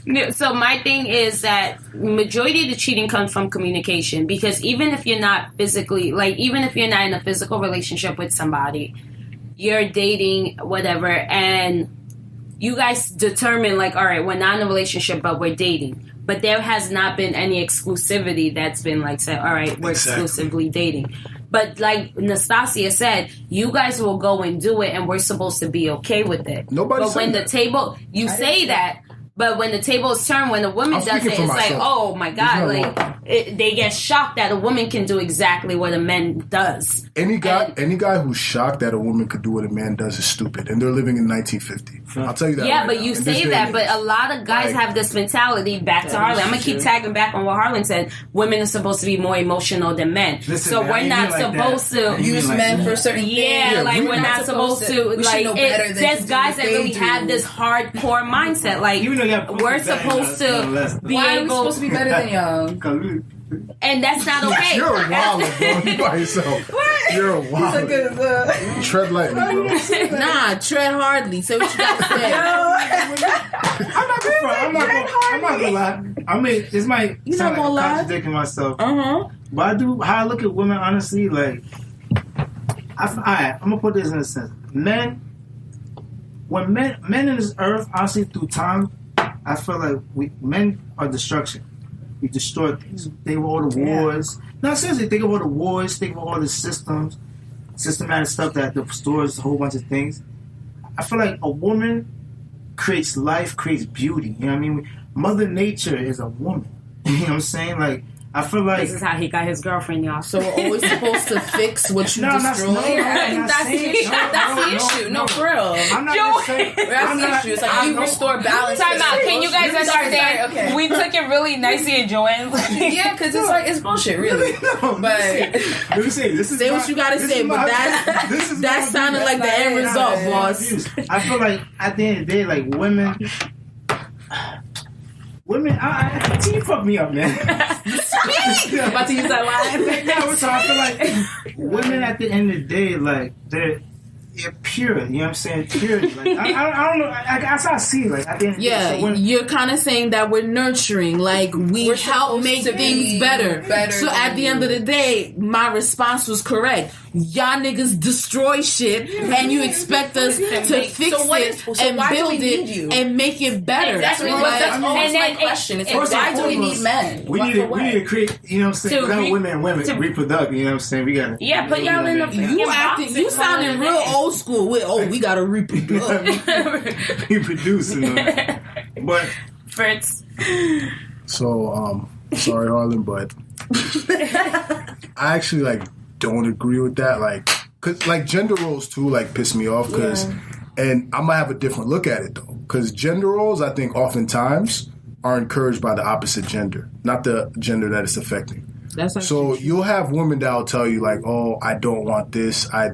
shit. So my thing is that majority of the cheating comes from communication, because even if you're not physically, like, even if you're not in a physical relationship with somebody, you're dating, whatever, and you guys determine, like, all right, we're not in a relationship, but we're dating. But there has not been any exclusivity that's been, like, said, all right, we're exclusively dating. But like Nastasia said, you guys will go and do it, and we're supposed to be okay with it. But when the table, you say that, but when the table is turned, when a woman does it, it's like, oh my God, like, they get shocked that a woman can do exactly what a man does. Any guy who's shocked that a woman could do what a man does is stupid, and they're living in 1950. I'll tell you that. Yeah, right but now. you say that, but a lot of guys have this mentality. Back to Harlan, I'm gonna keep tagging back on what Harlan said. Women are supposed to be more emotional than men, so we're not supposed to use men for certain things. Yeah, like we're not supposed to. Like, there's guys that really have this hardcore mindset. Like, we're supposed to be Why are we able. supposed to be better than y'all? And that's not okay. You're a wilder, bro. You by yourself. What? You're a wilder. Tread lightly, bro. Nah, tread hardly. So what you got to say? I'm not gonna lie. I mean, this might sound like I'm contradicting myself. But I do, how I look at women, honestly, like, I'm gonna put this in a sense. Men in this earth, honestly, through time, I feel like men are destruction. We destroy things. Think of all the wars. No, seriously, think of all the wars. Think of all the systematic stuff that destroys a whole bunch of things. I feel like a woman creates life, creates beauty. You know what I mean? Mother Nature is a woman. You know what I'm saying? Like, I feel like this is how he got his girlfriend, y'all. So we're always supposed to fix what you destroy. That's the issue. No, for real. I'm not gonna say. That's the issue. It's like you restore balance. Time out. Can you guys understand? Okay. We took it really nicely and Joanne's Yeah, because it's like it's bullshit, really. No, But let me say this is Say what you gotta say, but that sounded like the end result, boss. I feel like at the end of the day, like women, you fuck me up, man. I'm about to use that line. No, so I feel like women at the end of the day, like they're pure. You know what I'm saying? Purity. Like I don't know. That's how I see it. Like at the end of the day, so you're kind of saying that we're nurturing, like we're help make things better. So at the end of the day, my response was correct. Y'all niggas destroy shit, and you expect us to fix it and build it and make it better. Exactly. That's always my question. It's like, why do we need men? We need to create. You know what I'm saying? We got women and women reproduce. You know what I'm saying? We got. Yeah, put y'all in the. You sounding real old school with we gotta reproduce. Reproduce, but Fritz. So, sorry, Harlan, but I actually like don't agree with that. Like, cause like gender roles too, like piss me off. Cause, and I might have a different look at it though. Cause gender roles, I think, oftentimes are encouraged by the opposite gender, not the gender that it's affecting. So you'll have women that'll tell you like, "Oh, I don't want this. I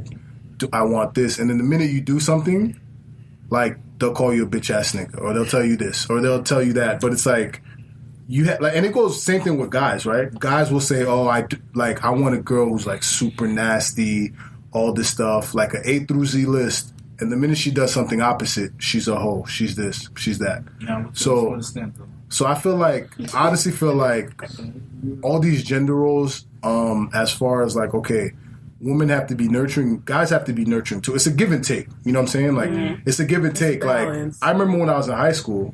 want this," and then the minute you do something, like they'll call you a bitch ass nigga, or they'll tell you this, or they'll tell you that. But it's like you have like, and it goes same thing with guys, right? Guys will say, "Oh, I want a girl who's like super nasty, all this stuff, like an A through Z list." And the minute she does something opposite, she's a hoe. She's this. She's that. Yeah, so I feel like, honestly, feel like all these gender roles, as far as like, okay, women have to be nurturing, guys have to be nurturing too. It's a give and take. You know what I'm saying? Like, it's a give and take. Like, I remember when I was in high school,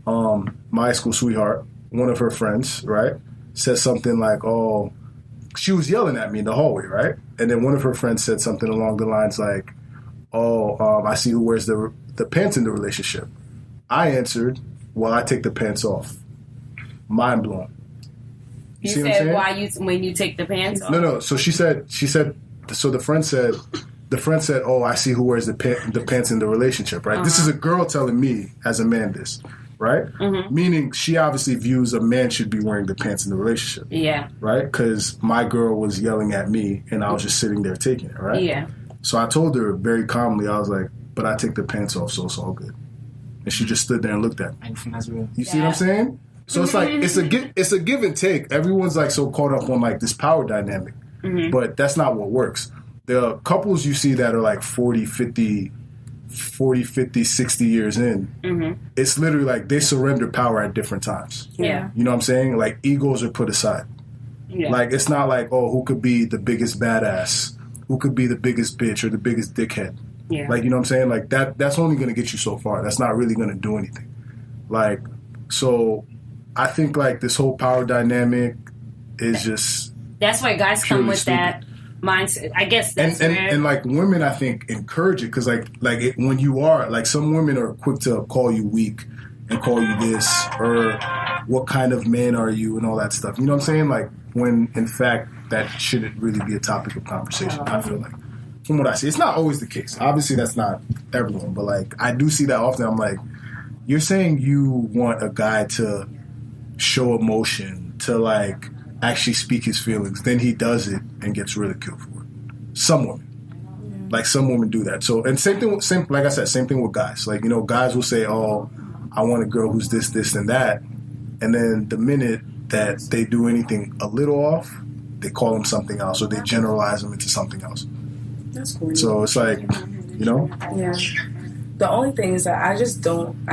my high school sweetheart, one of her friends, right, said something like, "Oh," she was yelling at me in the hallway, right? And then one of her friends said something along the lines like, "Oh, I see who wears the pants in the relationship." I answered, "Well, I take the pants off." Mind blown. You said why when you take the pants off? No. So she said. So the friend said, "Oh, I see who wears the pants in the relationship." Right. This is a girl telling me as a man this. Right. Meaning she obviously views a man should be wearing the pants in the relationship. Yeah. Right. Because my girl was yelling at me and I was just sitting there taking it. Right. Yeah. So I told her very calmly. I was like, "But I take the pants off, so it's all good." And she just stood there and looked at me. You see what I'm saying? So it's like it's a give and take. Everyone's like so caught up on like this power dynamic, but that's not what works. The couples you see that are like 40, 50, 60 years in, it's literally like they surrender power at different times. Yeah. You know what I'm saying? Like egos are put aside. Yeah. Like it's not like, oh, who could be the biggest badass? Who could be the biggest bitch or the biggest dickhead? Yeah. Like, you know what I'm saying? Like that's only going to get you so far. That's not really going to do anything. Like, so I think like this whole power dynamic is just... That's where guys come with stupid. that mindset. I guess that's and like women, I think, encourage it because when you are... Like some women are quick to call you weak and call you this or what kind of man are you and all that stuff. You know what I'm saying? Like when, in fact, that shouldn't really be a topic of conversation, I feel like. From what I see. It's not always the case. Obviously, that's not everyone. But like I do see that often. I'm like, you're saying you want a guy to show emotion, to like actually speak his feelings, then he does it and gets ridiculed for it. Some women, like some women do that. So and same thing. Like I said, same thing with guys. Like guys will say, "Oh, I want a girl who's this, this, and that," and then the minute that they do anything a little off, they call them something else or they generalize them into something else. That's cool. So it's like, Yeah. The only thing is that I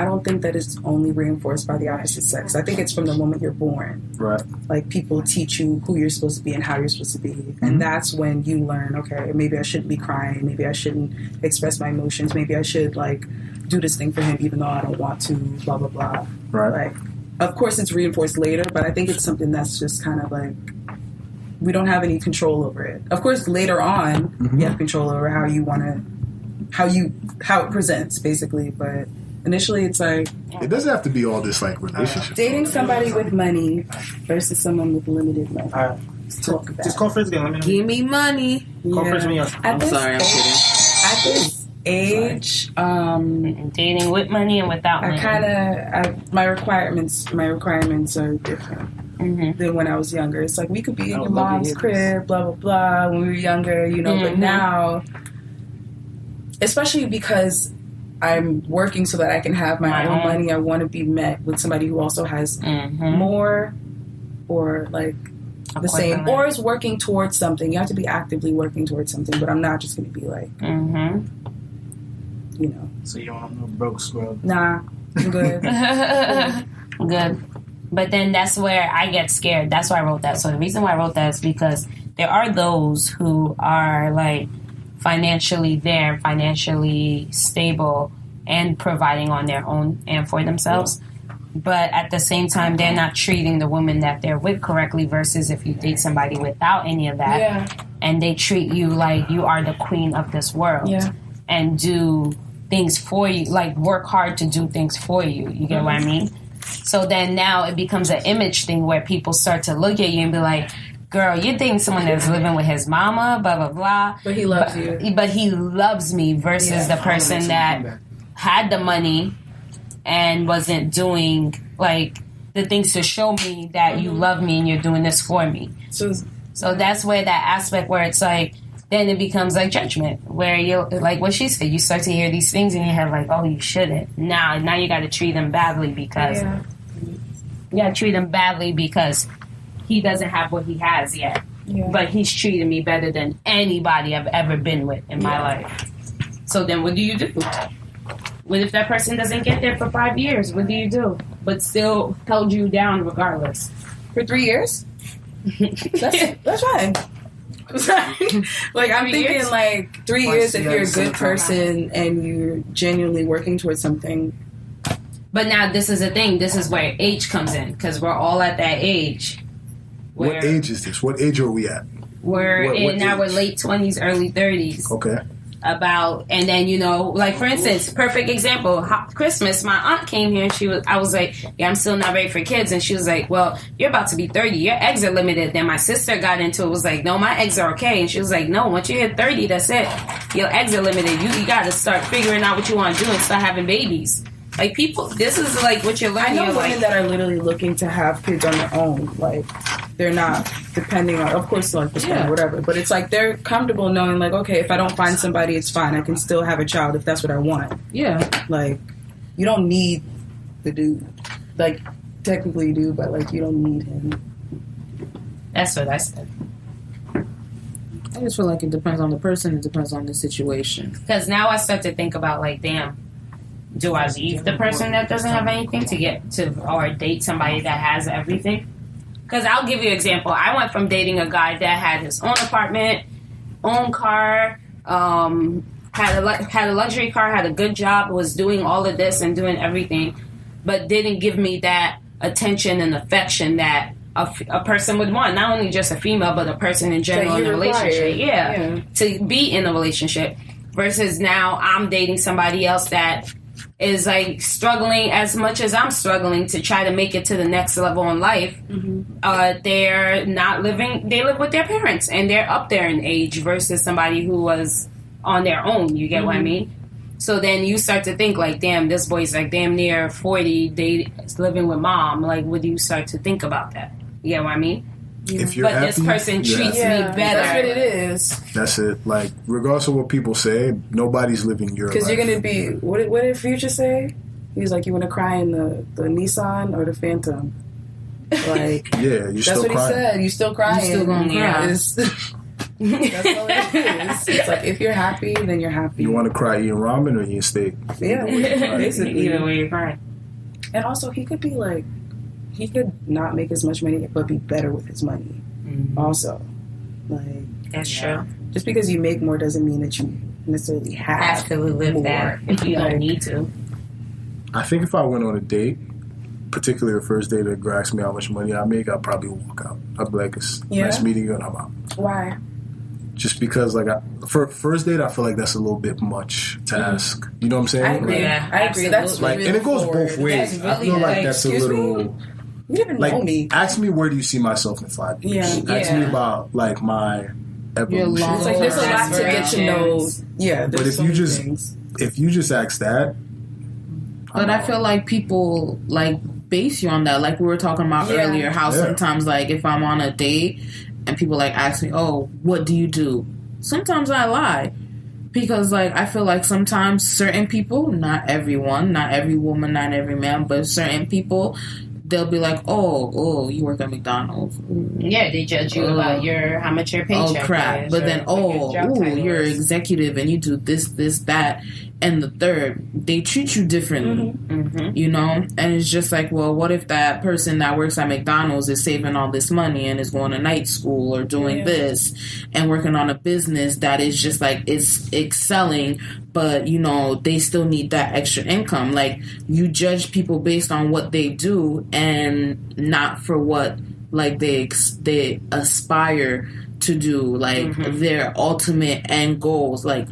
don't think that it's only reinforced by the opposite sex. I think it's from the moment you're born. Right. Like people teach you who you're supposed to be and how you're supposed to be. And that's when you learn, okay, maybe I shouldn't be crying. Maybe I shouldn't express my emotions. Maybe I should like do this thing for him even though I don't want to, blah, blah, blah. Right. Like, of course it's reinforced later, but I think it's something that's just kind of like, we don't have any control over it. Of course, later on, you have control over how you want to, how it presents, basically. But Initially, it's like It doesn't have to be all this like relationship. dating somebody with money versus someone with limited money. All right. Let's talk about Just call first again. Let me know. Give me money. Call first when you're. I'm sorry, I'm kidding. At this age, Dating with money and without money. my requirements are different than when I was younger. It's like we could be in your mom's crib, blah blah blah, when we were younger, you know. But now, especially because I'm working so that I can have my own money, I want to be met with somebody who also has more, or like the same, or is working towards something. You have to be actively working towards something. But I'm not just going to be like, you know. So you want a broke scrub? Nah, I'm good. Good. But then that's where I get scared. That's why I wrote that. So the reason why I wrote that is because there are those who are like financially there, financially stable, and providing on their own and for themselves. But at the same time, they're not treating the woman that they're with correctly versus if you date somebody without any of that and they treat you like you are the queen of this world and do things for you, like work hard to do things for you. You get what I mean? So then now it becomes an image thing where people start to look at you and be like, girl, you're dating someone that's living with his mama, blah, blah, blah. But he loves you. But he loves me versus the person that had the money and wasn't doing like the things to show me that you love me and you're doing this for me. So that's where that aspect where it's like, then it becomes like judgment, where you like what she said. You start to hear these things in your head, like, oh, you shouldn't. Now you got to treat him badly because he doesn't have what he has yet. But he's treated me better than anybody I've ever been with in my life. So then, what do you do? What if that person doesn't get there for 5 years? What do you do? But still held you down regardless For 3 years? That's fine. Like I'm thinking like 3 years if you're a good person and you're genuinely working towards something. But now this is the thing. This is where age comes in because we're all at that age. What age is this? What age are we at? We're in our late 20s, early 30s. Okay. And then, you know, like for instance, perfect example, Christmas, my aunt came here and I was like, yeah, I'm still not ready for kids. And she was like, well, you're about to be 30. Your eggs are limited. Then my sister got into it, was like, no, my eggs are okay. And she was like, no, once you hit 30, that's it. Your eggs are limited. You got to start figuring out what you want to do and start having babies. Like people, this is like what you're learning. I know women that are literally looking to have kids on their own. Like they're not depending on, of course, like whatever. But it's like they're comfortable knowing, like, okay, if I don't find somebody, it's fine. I can still have a child if that's what I want. Yeah. Like you don't need the dude. Like technically you do, but like you don't need him. That's what I said. I just feel like it depends on the person. It depends on the situation. Because now I start to think about like, damn. Do I leave the person that doesn't have anything to get to or date somebody that has everything? Because I'll give you an example. I went from dating a guy that had his own apartment, own car, had a luxury car, had a good job, was doing all of this and doing everything, but didn't give me that attention and affection that a person would want. Not only just a female, but a person in general in a relationship. Yeah, to be in a relationship. Versus now I'm dating somebody else that is like struggling as much as I'm struggling to try to make it to the next level in life. They're not living, they live with their parents and they're up there in age versus somebody who was on their own. You get what I mean? So then you start to think like, damn, this boy's like damn near 40, living with mom. Like, what do you start to think about that? You get what I mean? If you're but happy, this person treats me better. That's what it is. That's it. Like, regardless of what people say, nobody's living your life. Because you're going to be... What did Future say? He was like, you want to cry in the Nissan or the Phantom? Like... Yeah, you're still crying. That's what he said. You're still crying. You're still going to cry. That's all it is. It's like, if you're happy, then you're happy. You want to cry eating ramen or eating steak? Yeah, basically. Either way you're crying. And also, he could be like... He could not make as much money, but be better with his money. Also, like that's true. Just because you make more doesn't mean that you necessarily have to live more. that if you don't need to. I think if I went on a date, particularly the first date that asks me how much money I make, I'd probably walk out. I'd be like, it's nice meeting you, and I'm out. Why? Just because, like, for first date, I feel like that's a little bit much to ask. You know what I'm saying? I agree. Like, I agree. That's like, and it goes both ways. That's I feel like that's a little. You never know Like, me. ask me where do you see myself in 5 years? Yeah. Ask me about like my evolution. It's like there's a lot to get to know. Yeah, But if so you many just things. if you just ask that, But I feel like people like base you on that. Like we were talking about earlier, how sometimes like if I'm on a date and people like ask me, "Oh, what do you do?" Sometimes I lie because like I feel like sometimes certain people, not everyone, not every woman, not every man, but certain people, they'll be like, "Oh, you work at McDonald's." Yeah, they judge you about how much your paycheck Oh crap! is. But then, what your job title you're is. executive and you do this, that, and the third. They treat you differently, you know. And it's just like, well, what if that person that works at McDonald's is saving all this money and is going to night school or doing this and working on a business that is just like is excelling, but you know they still need that extra income. Like you judge people based on what they do and not for what like they aspire to do, like their ultimate end goals. Like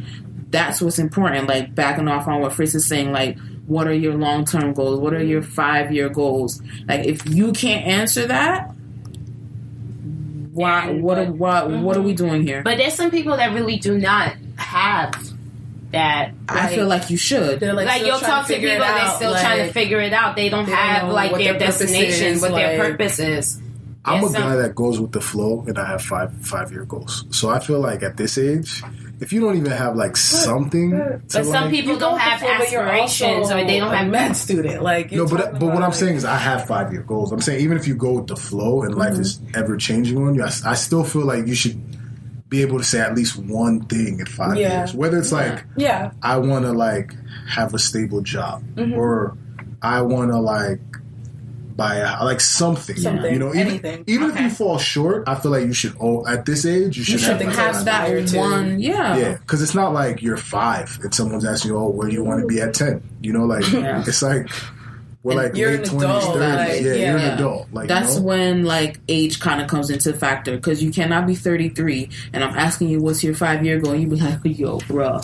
that's what's important. Like backing off on what Fritz is saying, like what are your long-term goals? What are your 5-year goals? Like if you can't answer that, what are we doing here? But there's some people that really do not have that. I feel like you should. They're Like you'll talk to people, they're still trying to figure it out. They don't have know like what their their purpose destination, is, what their like- purpose is. I'm There's a guy that goes with the flow, and I have 5-year goals. So I feel like at this age, if you don't even have like something, But some people don't have aspirations, or they don't have med student. Like no, but what I'm saying is I have 5-year goals. I'm saying even if you go with the flow and life is ever changing on you, I still feel like you should be able to say at least one thing in 5 years. Whether it's like I want to like have a stable job, or I want to like buy like something. You know, even if you fall short, I feel like you should. At this age, you should have that one. Yeah, because it's not like you're 5 and someone's asking you, "Oh, where do you want to be at 10?" You know, like it's like we're like you're late an 20s, adult, 30s. like, You're an adult. Like that's you know? when like age kind of comes into factor because you cannot be 33 and I'm asking you what's your 5-year goal. You be like, "Yo, bro."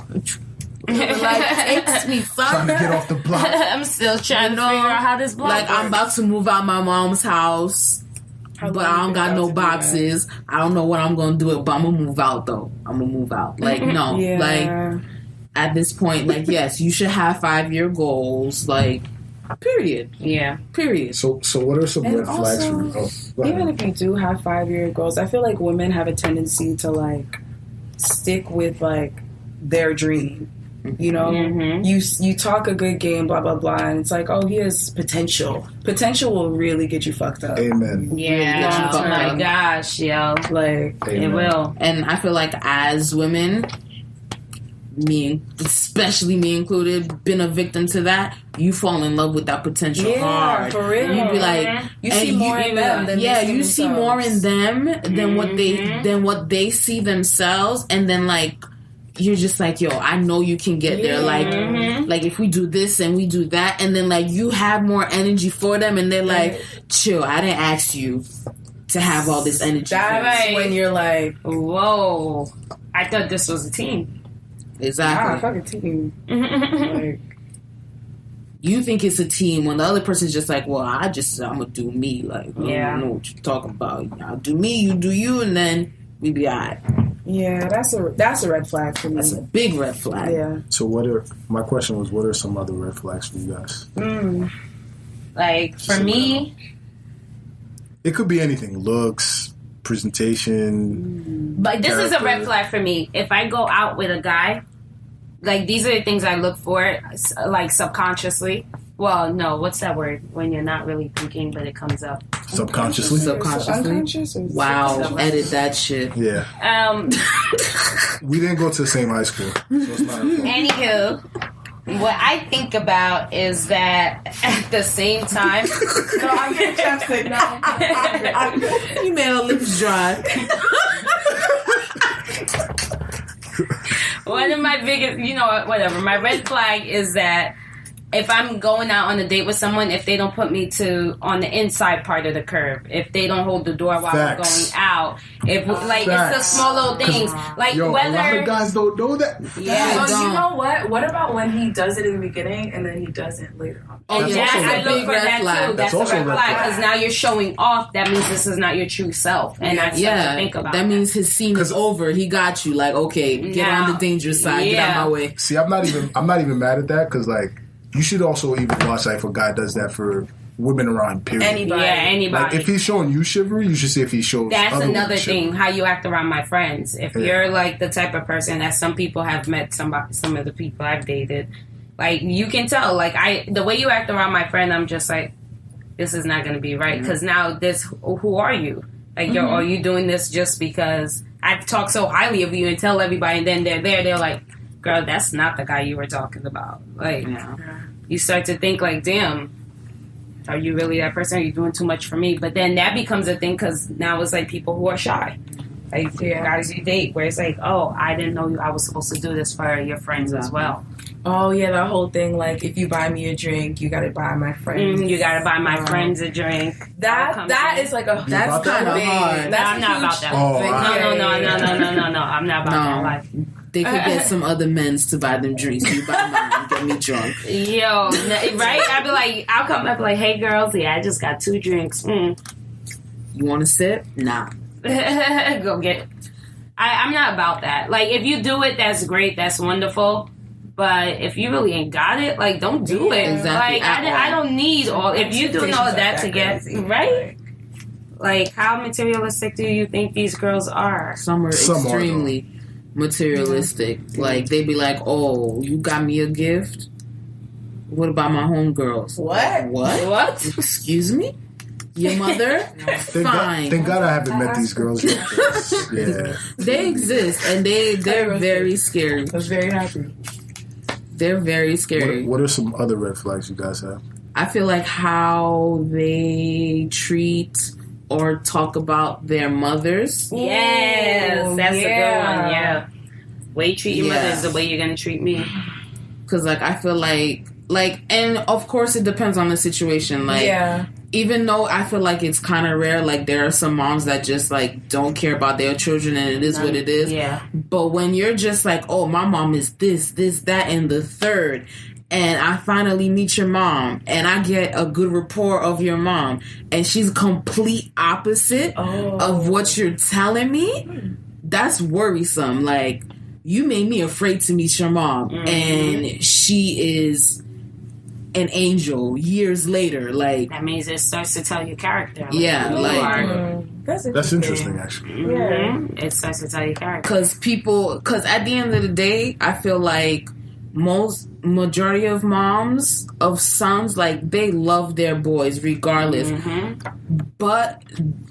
Like, takes me trying to get off the block. I'm still trying to figure out how this block like works. I'm about to move out my mom's house, but I don't got no boxes. I don't know what I'm gonna do it, but I'm gonna move out though. I'm gonna move out. Like no, like at this point, like yes, you should have 5-year goals. Like period. Yeah. Period. So what are some red flags for you? Even if you do have 5-year goals, I feel like women have a tendency to like stick with like their dream. You know, you talk a good game, blah blah blah, and it's like, oh, he has potential. Potential will really get you fucked up. Amen. Yeah. Oh my gosh, yo, like it will. And I feel like as women, especially me included, been a victim to that. You fall in love with that potential hard. For real. You be like, you see more in them than they see you see more in them than what they see themselves, and then like. You're just like, yo, I know you can get there. Like if we do this and we do that, and then like you have more energy for them, and they're like, chill, I didn't ask you to have all this energy. That's when you're like, whoa, I thought this was a team. Exactly. Fuck a team. Like, you think it's a team when the other person's just like, well, I'm gonna do me. Like, I don't know what you're talking about. I'll do me, you do you, and then we be alright. Yeah, that's a red flag for me. That's a big red flag. Yeah. So my question was, what are some other red flags for you guys? Like for me, it could be anything: looks, presentation. But this is a red character. flag for me. If I go out with a guy, like these are the things I look for, like subconsciously. Well, no, what's that word? When you're not really thinking, but it comes up. Subconsciously? Unconscious? Wow, edit that shit. Yeah. We didn't go to the same high school, so it's not our fault. Anywho, what I think about is that at the same time... No, I'm getting chapstick now. You made her lips dry. One of my biggest... You know what? Whatever. My red flag is that if I'm going out on a date with someone, if they don't put me on the inside part of the curb, if they don't hold the door while we're going out, if like it's the small little things, like a whether lot of guys don't know that. Yeah, you know what? What about when he does it in the beginning and then he doesn't later on? And I look for that too. That's a red flag because now you're showing off. That means this is not your true self, and I to think about that means his scene is over. He got you. Like, okay, get on the dangerous side. Get out my way. See, I'm not even mad at that because like you should also even watch like if a guy does that for women around. Period. Anybody. Yeah, anybody. Like if he's showing you chivalry, you should see if he shows. That's other another women thing. chivalry. How you act around my friends. If you're like the type of person that some people have met, some of the people I've dated. Like, you can tell, like, the way you act around my friend, I'm just like, this is not going to be right. Because now who are you? Like, are you doing this just because I talk so highly of you and tell everybody, and then they're like, girl, that's not the guy you were talking about. Like, you start to think, like, damn, are you really that person? Are you doing too much for me? But then that becomes a thing because now it's like people who are shy. Like, guys you date, where it's like, oh, I didn't know I was supposed to do this for your friends as well. Oh, yeah, that whole thing, like, if you buy me a drink, you gotta buy my friends. You gotta buy my friends a drink. That is like a... That's kind of hard. No, I'm not about that. Oh, no. I'm not about that life. They could get some other men's to buy them drinks. You buy mine, get me drunk. Yo, right? I'll be like, hey, girls, I just got 2 drinks. You want to sip? Nah. Go get it. I'm not about that. Like, if you do it, that's great. That's wonderful. But if you really ain't got it, like, don't do it. Exactly. Like, I don't need all... If you're doing all of that to get... Right? Like, how materialistic do you think these girls are? Some are extremely materialistic. Like, they be like, oh, you got me a gift? What about my homegirls? What? Excuse me? Your mother? Fine. Thank God I haven't met these girls yet. Yeah. They exist, and they're very scary. I was very happy. They're very scary. What are some other red flags you guys have? I feel like how they treat or talk about their mothers. Yes, that's a good one. Yeah. Way you treat your mother is the way you're gonna treat me. Because like I feel like, and of course it depends on the situation. Like, even though I feel like it's kind of rare, like there are some moms that just like don't care about their children, and it is what it is. Yeah. But when you're just like, oh, my mom is this, that, and the third, and I finally meet your mom, and I get a good rapport of your mom, and she's complete opposite of what you're telling me, that's worrisome. Like, you made me afraid to meet your mom, and she is an angel years later. Like, that means it starts to tell your character. That's interesting, actually. It starts to tell your character. Because at the end of the day, I feel like majority of moms of sons, like, they love their boys regardless. But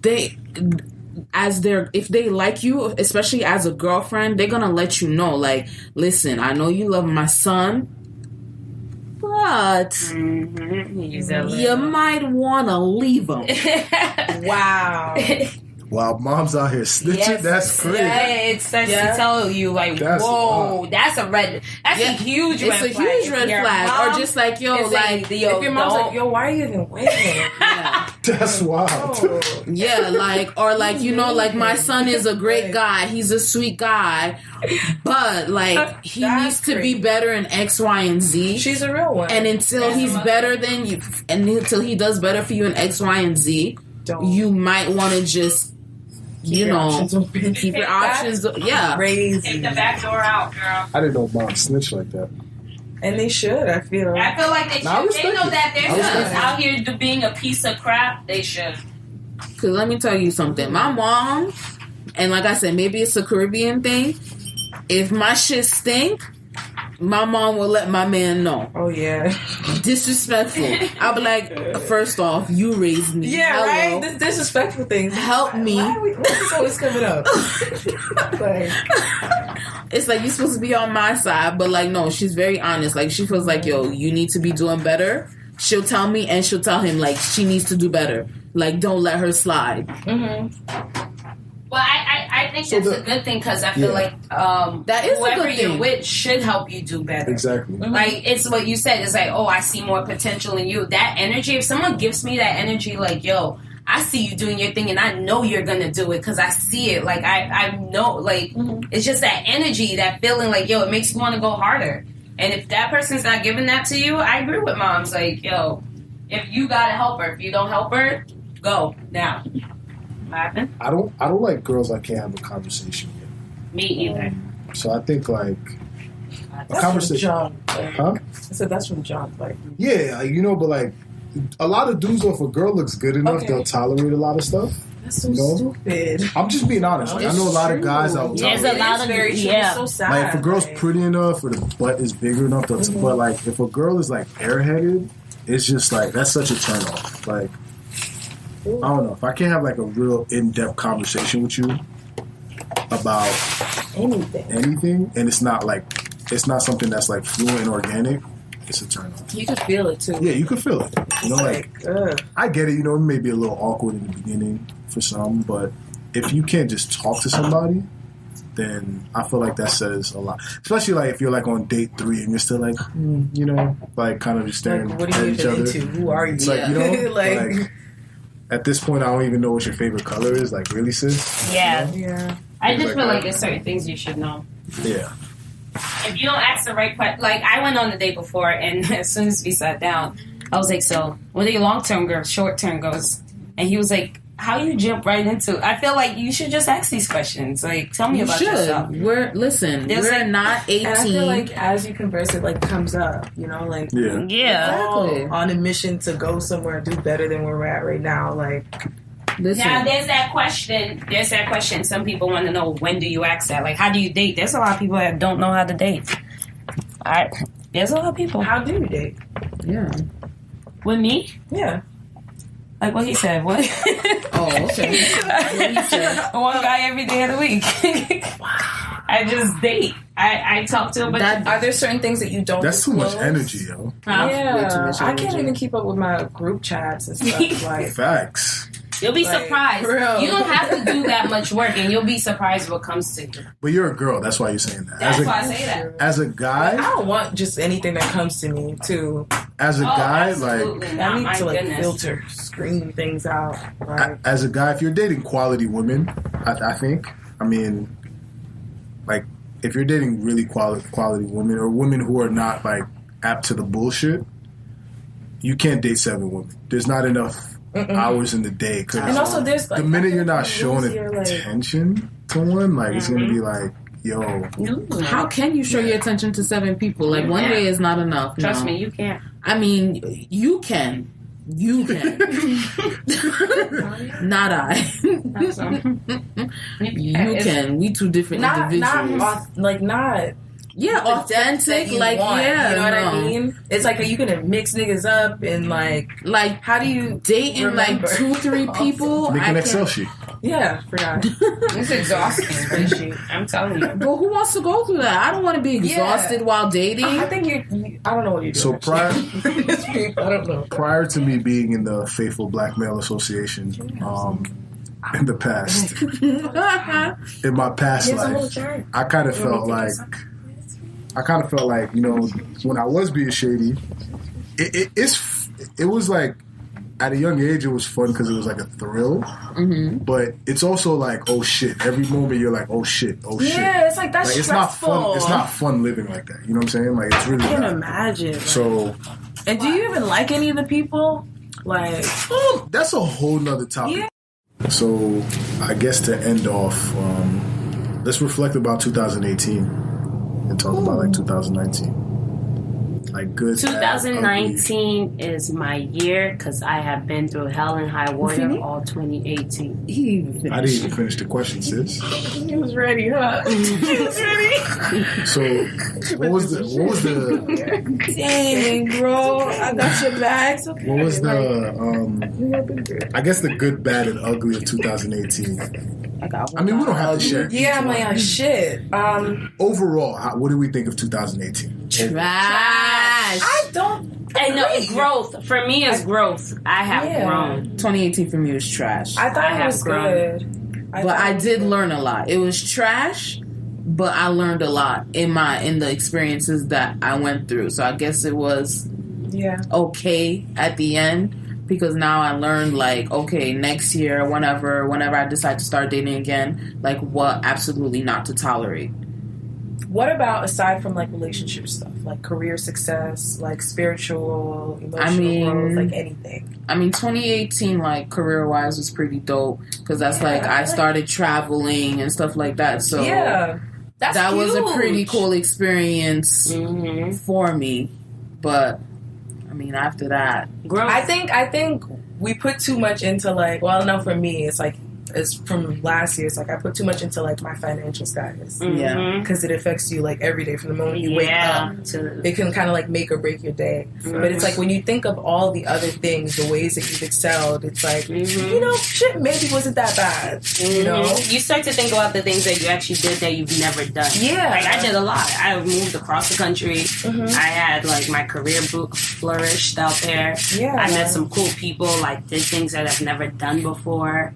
if they like you, especially as a girlfriend, they're gonna let you know, like, listen, I know you love my son, but you might want to leave him. Wow. Wow, moms out here snitching. That's crazy. Yeah, it starts to tell you, like, whoa, that's a huge red flag. It's a huge red flag. Or just like, yo, like, if your mom's like, yo, why are you even waiting? That's wild. Yeah, like, or like, you know, like, my son is a great guy. He's a sweet guy. But, like, he needs to be better in X, Y, and Z. She's a real one. And until he's better than you, and until he does better for you in X, Y, and Z, you might want to just, keep your options crazy. Take the back door out, girl. I didn't know moms snitch like that. And they should, I feel. I feel like they should. They know that they're just out here being a piece of crap. They should. Because let me tell you something. My mom, and like I said, maybe it's a Caribbean thing. If my shit stink, my mom will let my man know. Oh, yeah. Disrespectful. I'll be like, first off, you raised me. Yeah, hello. right? This disrespectful things. Help me. What's this always coming up? It's like, you're supposed to be on my side, but like, no, she's very honest. Like, she feels like, yo, you need to be doing better. She'll tell me, and she'll tell him, like, she needs to do better. Like, don't let her slide. Well, I think that's a good thing because I feel like that is whoever a good you're thing. with should help you do better. Exactly. Like, it's what you said. It's like, oh, I see more potential in you. That energy, if someone gives me that energy, like, yo, I see you doing your thing and I know you're going to do it because I see it. Like, I know, like, it's just that energy, that feeling like, yo, it makes me want to go harder. And if that person's not giving that to you, I agree with moms. Like, yo, if you got to help her, if you don't help her, go now. What happened? I don't like girls that can't have a conversation yet. Me either. So I think like a That's conversation. from John. Huh? I said that's from John. Like, Yeah, like, but like a lot of dudes, if a girl looks good enough, they'll tolerate a lot is stuff. that's so stupid. I'm just being honest. Like, I know a lot of guys that will There's tolerate. a lot of very true. It's so sad. Like if a girl's like, pretty enough or the butt is bigger enough, but like if a girl is like airheaded, it's just like that's such a turn off. Like I don't know if I can't have like a real in-depth conversation with you about anything, and it's not something that's like fluent and organic. It's a turn off. you can feel it too. Yeah, you can feel it. Like ugh. I get it. It may be a little awkward in the beginning for some, but if you can't just talk to somebody, then I feel like that says a lot. Especially like if you're like on date 3 and you're still like, like kind of just staring Like, what at are you each other. into? Who are you? It's like like at this point, I don't even know what your favorite color is. Like, really, sis? Yeah. yeah. I just Like, feel like there's certain things you should know. Yeah. If you don't ask the right question, like I went on the date before, and as soon as we sat down, I was like, "So, what are your long-term goals, short-term goals?" And he was like, "How you jump right into?" I feel like you should just ask these questions. Like, tell me about yourself. We're not 18. And I feel like as you converse, it like comes up. Like Yeah. Yeah. all Exactly. on a mission to go somewhere and do better than where we're at right now. Like Listen. Now there's that question. Some people want to know, when do you ask that? Like, how do you date? There's a lot of people that don't know how to date. There's a lot of people. how do you date? Yeah. With me? Yeah. Like what he said. What? Oh, okay. One guy every day of the week. I just date. I talk to him, but Are there certain things that you don't? That's too much disclose? energy, yo. Huh? Yeah, Way too much I energy. can't even keep up with my group chats and stuff. Like, Facts. You'll be Like, surprised. for real. You don't have to do that much work, and you'll be surprised what comes to you. But you're a girl. That's why you're saying that. That's why I say that. As a I guy, don't want just anything that comes to me too. as a guy, absolutely like not. I need My to like goodness. filter, screen things out. Like, as a guy, if you're dating quality women, I think. I mean, like if you're dating really quality women or women who are not like apt to the bullshit, you can't date 7 women. There's not enough hours in the day. Cause and also, there's like, the minute you're not you showing lose your, like, attention to one, like it's gonna be like, yo, How can you show your attention to 7 people? Like, one day is not enough. Trust no. me, you can't. I mean, you can. You can. Not I. You can. We two different individuals. not Yeah, the depth that authentic. you Like, want, yeah. you know what I no. mean? It's like you can mix niggas up and like, Like, how do you dating remember? like 2, 3 people. make I an can't- Excel sheet. Yeah, forgot. It's exhausting. spreadsheet. I'm telling you. But who wants to go through that? I don't want to be exhausted while dating. I think you. I don't know what you're doing. So prior I don't know. prior to me being in the Faithful Black Male Association, in the past, in my past life, I kind of felt like when I was being shady, it was like at a young age it was fun because it was like a thrill, but it's also like, oh shit, every moment you're like, oh shit. Yeah, it's like that's Like, it's not stressful. fun. It's not fun living like that. You know what I'm saying? Like it's really I can not. imagine. So And do you even like any of the people? Like, that's a whole nother topic. Yeah. So I guess to end off, let's reflect about 2018 and talk about like 2019. Like good. bad, ugly. 2019 is my year because I have been through hell and high water all 2018. I didn't even finish the question, sis. he was ready, huh? he was ready. So what was the Dang, bro, I got your back. what was the I guess the good, bad, and ugly of 2018. I mean, we don't have to share. Yeah, each one. man, shit. Overall, what do we think of 2018? Trash. I don't. And no, growth. For me, it's growth. I have grown. 2018 for me was trash. I thought I it have was grown. good. But I did learn a lot. It was trash, but I learned a lot in the experiences that I went through. So I guess it was okay at the end. Because now I learned, like, okay, next year, whenever I decide to start dating again, like, what absolutely not to tolerate. What about, aside from, like, relationship stuff? Like, career success, like, spiritual, emotional growth, like, anything? I mean, 2018, like, career-wise was pretty dope. Because that's, like, I started traveling and stuff like that. So, that was a pretty cool experience for me. But... I mean, after that, I think we put too much into, like, well, no, for me, it's like, it's from last year. It's like I put too much into, like, my financial status. Because it affects you, like, every day from the moment you wake up. It can kind of, like, make or break your day. But it's like when you think of all the other things, the ways that you've excelled, it's like, you know, shit maybe wasn't that bad. You know, you start to think about the things that you actually did that you've never done. Like, I did a lot. I moved across the country. I had, like, my career flourished out there. I met some cool people. Like, did things that I've never done before.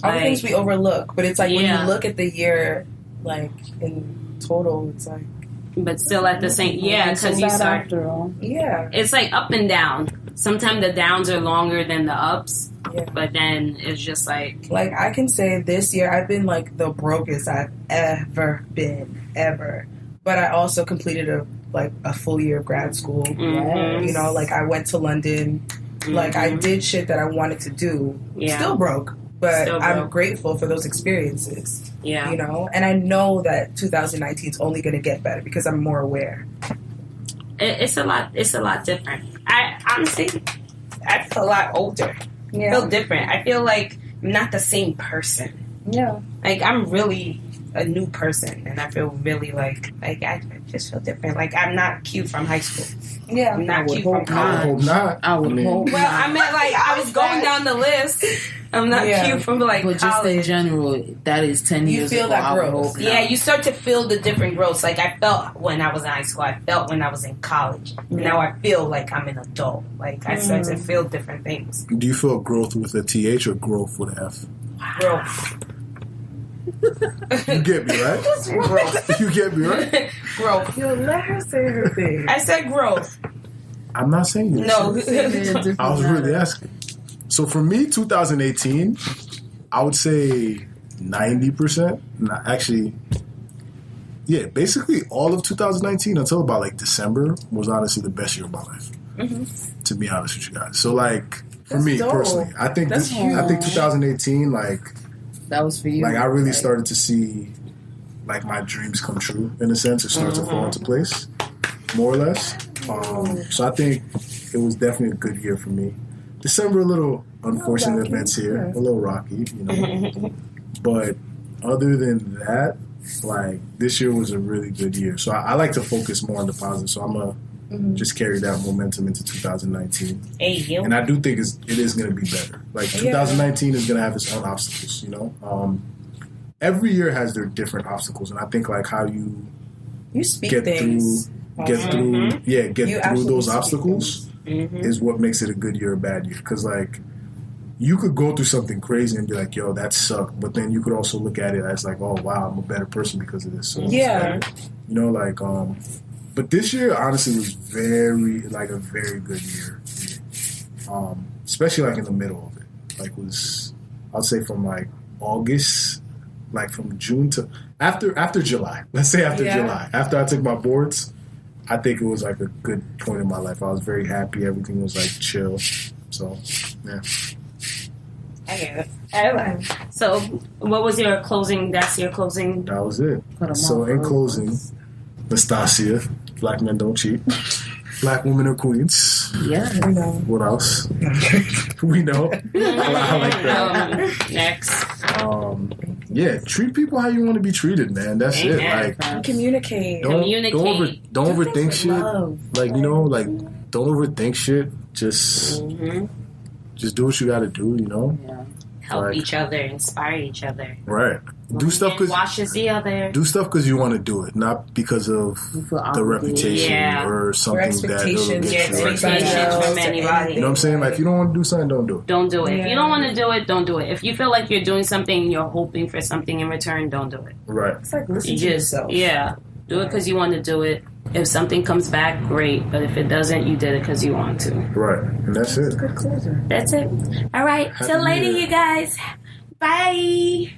All the things we overlook, but it's like when you look at the year, like, in total, it's like... But still at the same... Yeah, because you start... After all. Yeah. It's like up and down. Sometimes the downs are longer than the ups, but then it's just like... Like, I can say this year, I've been, like, the brokest I've ever been, ever. But I also completed a full year of grad school. You know, like, I went to London. Like, I did shit that I wanted to do. Still broke. But I'm grateful for those experiences. You know? And I know that 2019 is only going to get better because I'm more aware. It's a lot different. I honestly, I feel a lot older. I feel different. I feel like I'm not the same person. Like, I'm really a new person. And I feel really like I just feel different. Like, I'm not cute from high school. I'm not cute from college. I would hope not. Well, I meant, like, I was going down the list. I'm not cute from, like, but just college. in general, that is 10 years ago. You feel that growth. Yeah, you start to feel the different growths. Like, I felt when I was in high school. I felt when I was in college. Now I feel like I'm an adult. Like, I start to feel different things. Do you feel growth with a TH or growth with an F? Growth. You get me, right? Growth. You get me, right? Growth. Yo, let her say her thing. I said growth. I'm not saying you. No. I was really asking. So for me, 2018, I would say 90%. Actually, yeah, basically all of 2019 until about like December was honestly the best year of my life. To be honest with you guys. So like for me personally, I think 2018, like, that was for you. Like, I really started to see, like, my dreams come true, in a sense, or start to fall into place, more or less. So I think it was definitely a good year for me. December, a little unfortunate events here, a little rocky, you know. But other than that, like, this year was a really good year. So I like to focus more on the positive. So I'm going to just carry that momentum into 2019. And I do think it is going to be better. Like, 2019 is going to have its own obstacles, you know. Every year has their different obstacles. And I think, like, how you speak get things. through those obstacles is what makes it a good year or bad year. Because, like, you could go through something crazy and be like, yo, that sucked. But then you could also look at it as like, oh, wow, I'm a better person because of this. So you know, like, but this year, honestly, was a very good year. Especially, like, in the middle of it. Like, I'd say from, like, August, like, from June to after July. Let's say after July. After I took my boards, I think it was, like, a good point in my life. I was very happy. Everything was, like, chill. So, yeah. I get it. So, what was your closing? That's your closing? That was it. So, in closing, Nastasia, black men don't cheat. Black women are queens. Yeah. What else? We know. I like that. Next. Yeah, treat people how you want to be treated, man. That's it. Like, communicate. Don't overthink shit. Like, you know, like, don't overthink shit. Just do what you got to do, you know. help Right. each other, inspire each other. Right. Do stuff because washes the other. do stuff because you want to do it, not because of feel the obligated. reputation Yeah. or something that it'll expectations. get Your you. expectations from anybody. You know what I'm saying? Like, if you don't want to do something, don't do it. Don't do it. If Yeah. you don't want to do it, don't do it. If you feel like you're doing something and you're hoping for something in return, don't do it. Right. It's like listen You to just, yourself. yeah, do it because you want to do it. If something comes back, great. But if it doesn't, you did it because you want to. Right. And that's it. Good closer. That's it. All right. Happy Till later, New Year. you guys. Bye.